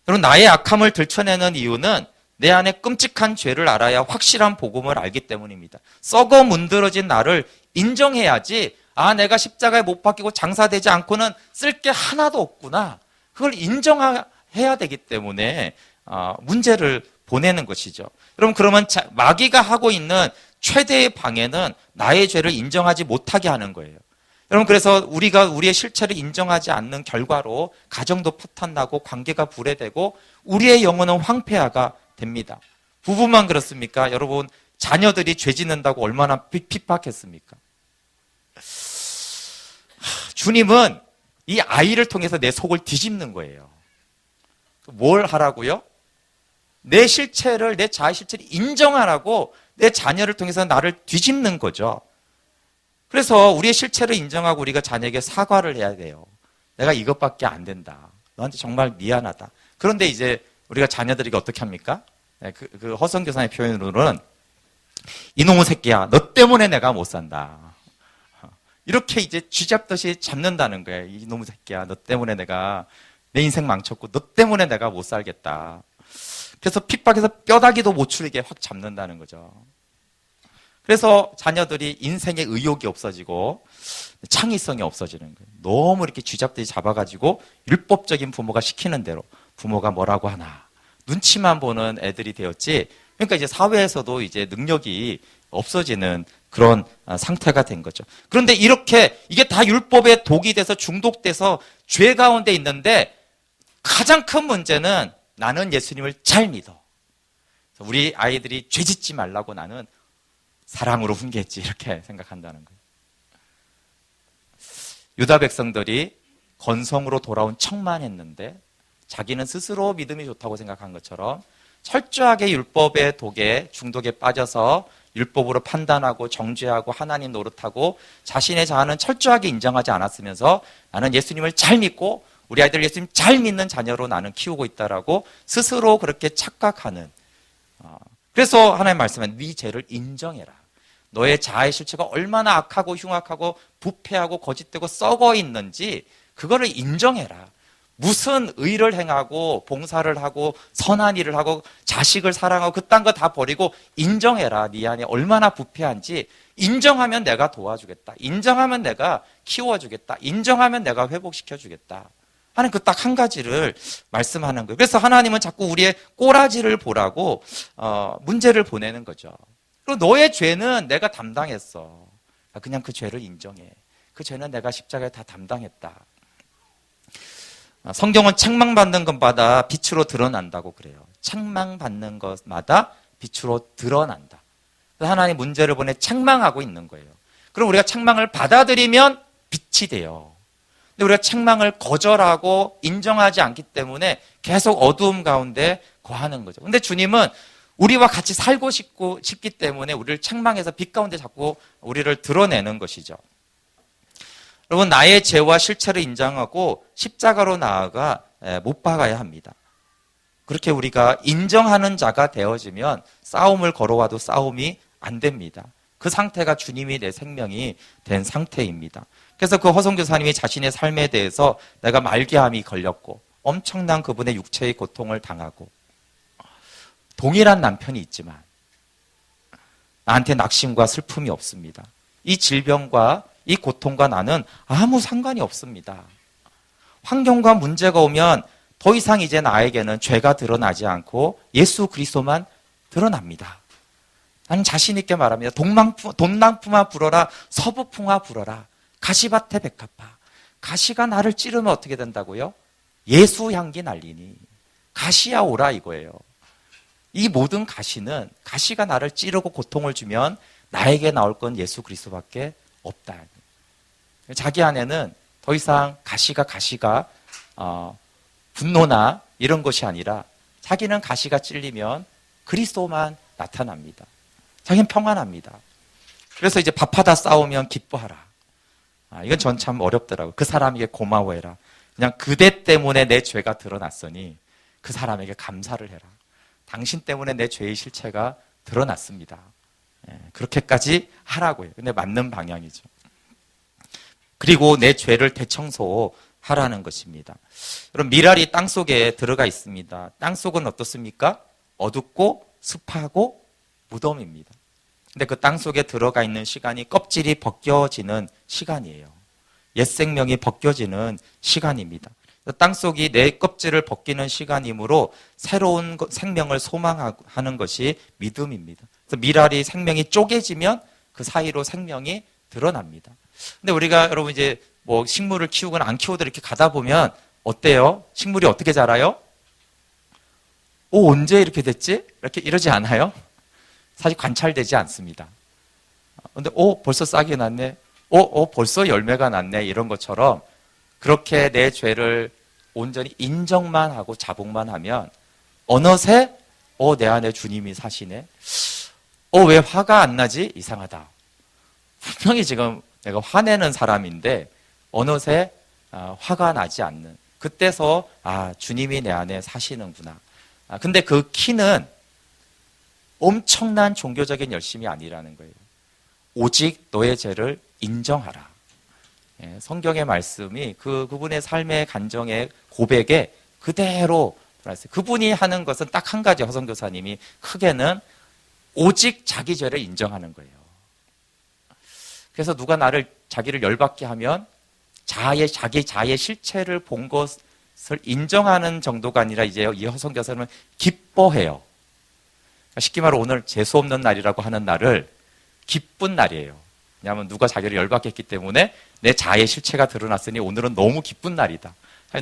여러분, 나의 악함을 들춰내는 이유는 내 안에 끔찍한 죄를 알아야 확실한 복음을 알기 때문입니다. 썩어 문드러진 나를 인정해야지 내가 십자가에 못 박히고 장사되지 않고는 쓸 게 하나도 없구나. 그걸 인정해야 되기 때문에 문제를 보내는 것이죠. 여러분, 그러면 마귀가 하고 있는 최대의 방해는 나의 죄를 인정하지 못하게 하는 거예요. 여러분, 그래서 우리가 우리의 실체를 인정하지 않는 결과로 가정도 파탄나고 관계가 불해되고 우리의 영혼은 황폐화가 됩니다. 부부만 그렇습니까? 여러분, 자녀들이 죄 짓는다고 얼마나 핍박했습니까? 주님은 이 아이를 통해서 내 속을 뒤집는 거예요. 뭘 하라고요? 내 실체를, 내 자아의 실체를 인정하라고 내 자녀를 통해서 나를 뒤집는 거죠. 그래서 우리의 실체를 인정하고 우리가 자녀에게 사과를 해야 돼요. 내가 이것밖에 안 된다. 너한테 정말 미안하다. 그런데 이제 우리가 자녀들에게 어떻게 합니까? 그 허성 교사의 표현으로는 이놈의 새끼야, 너 때문에 내가 못 산다. 이렇게 이제 쥐잡듯이 잡는다는 거예요. 이놈의 새끼야, 너 때문에 내가 내 인생 망쳤고 너 때문에 내가 못 살겠다. 그래서 핍박해서 뼈다귀도 못 추리게 확 잡는다는 거죠. 그래서 자녀들이 인생의 의욕이 없어지고 창의성이 없어지는 거예요. 너무 이렇게 쥐잡듯이 잡아가지고 율법적인 부모가 시키는 대로 부모가 뭐라고 하나 눈치만 보는 애들이 되었지. 그러니까 이제 사회에서도 이제 능력이 없어지는 그런 상태가 된 거죠. 그런데 이게 다 율법의 독이 돼서 중독돼서 죄 가운데 있는데 가장 큰 문제는 나는 예수님을 잘 믿어. 우리 아이들이 죄 짓지 말라고 나는 사랑으로 훈계했지 이렇게 생각한다는 거예요. 유다 백성들이 건성으로 돌아온 척만 했는데 자기는 스스로 믿음이 좋다고 생각한 것처럼 철저하게 율법의 독에 중독에 빠져서 율법으로 판단하고 정죄하고 하나님 노릇하고 자신의 자아는 철저하게 인정하지 않았으면서 나는 예수님을 잘 믿고 우리 아이들 예수님 잘 믿는 자녀로 나는 키우고 있다라고 스스로 그렇게 착각하는. 그래서 하나님 말씀은 네 죄를 인정해라. 너의 자아의 실체가 얼마나 악하고 흉악하고 부패하고 거짓되고 썩어 있는지 그거를 인정해라. 무슨 의를 행하고 봉사를 하고 선한 일을 하고 자식을 사랑하고 그딴 거 다 버리고 인정해라. 네 안에 얼마나 부패한지 인정하면 내가 도와주겠다. 인정하면 내가 키워주겠다. 인정하면 내가 회복시켜주겠다. 하는 그 딱 한 가지를 말씀하는 거예요. 그래서 하나님은 자꾸 우리의 꼬라지를 보라고 문제를 보내는 거죠. 그리고 너의 죄는 내가 담당했어. 그냥 그 죄를 인정해. 그 죄는 내가 십자가에 다 담당했다. 성경은 책망받는 것마다 빛으로 드러난다고 그래요. 책망받는 것마다 빛으로 드러난다. 그래서 하나님 문제를 보내 책망하고 있는 거예요. 그럼 우리가 책망을 받아들이면 빛이 돼요. 근데 우리가 책망을 거절하고 인정하지 않기 때문에 계속 어두움 가운데 거하는 거죠. 근데 주님은 우리와 같이 살고 싶기 때문에 우리를 책망해서 빛 가운데 자꾸 우리를 드러내는 것이죠. 여러분, 나의 죄와 실체를 인정하고 십자가로 나아가 못 박아야 합니다. 그렇게 우리가 인정하는 자가 되어지면 싸움을 걸어와도 싸움이 안 됩니다. 그 상태가 주님이 내 생명이 된 상태입니다. 그래서 그 허성 교사님이 자신의 삶에 대해서 내가 말기암이 걸렸고 엄청난 그분의 육체의 고통을 당하고 동일한 남편이 있지만 나한테 낙심과 슬픔이 없습니다. 이 질병과 이 고통과 나는 아무 상관이 없습니다. 환경과 문제가 오면 더 이상 이제 나에게는 죄가 드러나지 않고 예수 그리스도만 드러납니다. 나는 자신 있게 말합니다. 돈낭풍아 불어라, 서부풍아 불어라, 가시밭에 백합화. 가시가 나를 찌르면 어떻게 된다고요? 예수 향기 날리니 가시야 오라 이거예요. 이 모든 가시는 가시가 나를 찌르고 고통을 주면 나에게 나올 건 예수 그리스도밖에 없다. 자기 안에는 더 이상 가시가 분노나 이런 것이 아니라 자기는 가시가 찔리면 그리스도만 나타납니다. 자기는 평안합니다. 그래서 이제 밥하다 싸우면 기뻐하라. 이건 전 참 어렵더라고요. 그 사람에게 고마워해라. 그냥 그대 때문에 내 죄가 드러났으니 그 사람에게 감사를 해라. 당신 때문에 내 죄의 실체가 드러났습니다. 그렇게까지 하라고요. 근데 맞는 방향이죠. 그리고 내 죄를 대청소하라는 것입니다. 여러분, 미랄이 땅속에 들어가 있습니다. 땅속은 어떻습니까? 어둡고 습하고 무덤입니다. 근데 그 땅속에 들어가 있는 시간이 껍질이 벗겨지는 시간이에요. 옛 생명이 벗겨지는 시간입니다. 땅속이 내 껍질을 벗기는 시간이므로 새로운 생명을 소망하는 것이 믿음입니다. 그래서 미랄이 생명이 쪼개지면 그 사이로 생명이 드러납니다. 근데 우리가 여러분 이제 뭐 식물을 키우거나 안 키우든 이렇게 가다 보면 어때요? 식물이 어떻게 자라요? 언제 이렇게 됐지? 이렇게 이러지 않아요? 사실 관찰되지 않습니다. 근데 벌써 싹이 났네. 벌써 열매가 났네. 이런 것처럼 그렇게 내 죄를 온전히 인정만 하고 자복만 하면 어느새 내 안에 주님이 사시네. 왜 화가 안 나지? 이상하다. 분명히 지금 내가 화내는 사람인데 어느새 화가 나지 않는. 그때서 주님이 내 안에 사시는구나. 근데 그 키는 엄청난 종교적인 열심이 아니라는 거예요. 오직 너의 죄를 인정하라. 성경의 말씀이 그분의 삶의 간정의 고백에 그대로 들어있어요. 그분이 하는 것은 딱 한 가지, 허성 교사님이 크게는 오직 자기 죄를 인정하는 거예요. 그래서 누가 자기를 열받게 하면 자기 자의 실체를 본 것을 인정하는 정도가 아니라 이제 이 허성 교사님은 기뻐해요. 쉽게 말해 오늘 재수 없는 날이라고 하는 날을 기쁜 날이에요. 왜냐하면 누가 자기를 열받게 했기 때문에 내 자아의 실체가 드러났으니 오늘은 너무 기쁜 날이다.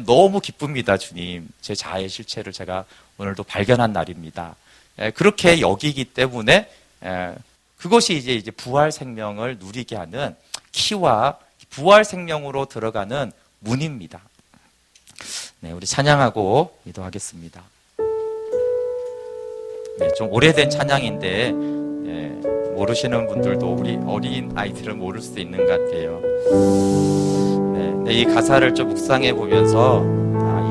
너무 기쁩니다, 주님. 제 자아의 실체를 제가 오늘도 발견한 날입니다. 그렇게 여기기 때문에 그것이 이제 부활 생명을 누리게 하는 키와 부활 생명으로 들어가는 문입니다. 네, 우리 찬양하고 기도하겠습니다. 네, 좀 오래된 찬양인데 모르시는 분들도 우리 어린 아이들은 모를 수도 있는 것 같아요. 네, 이 가사를 좀 묵상해 보면서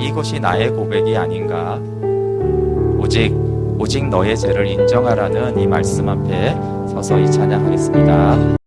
이것이 나의 고백이 아닌가. 오직 너의 죄를 인정하라는 이 말씀 앞에 서서 이 찬양하겠습니다.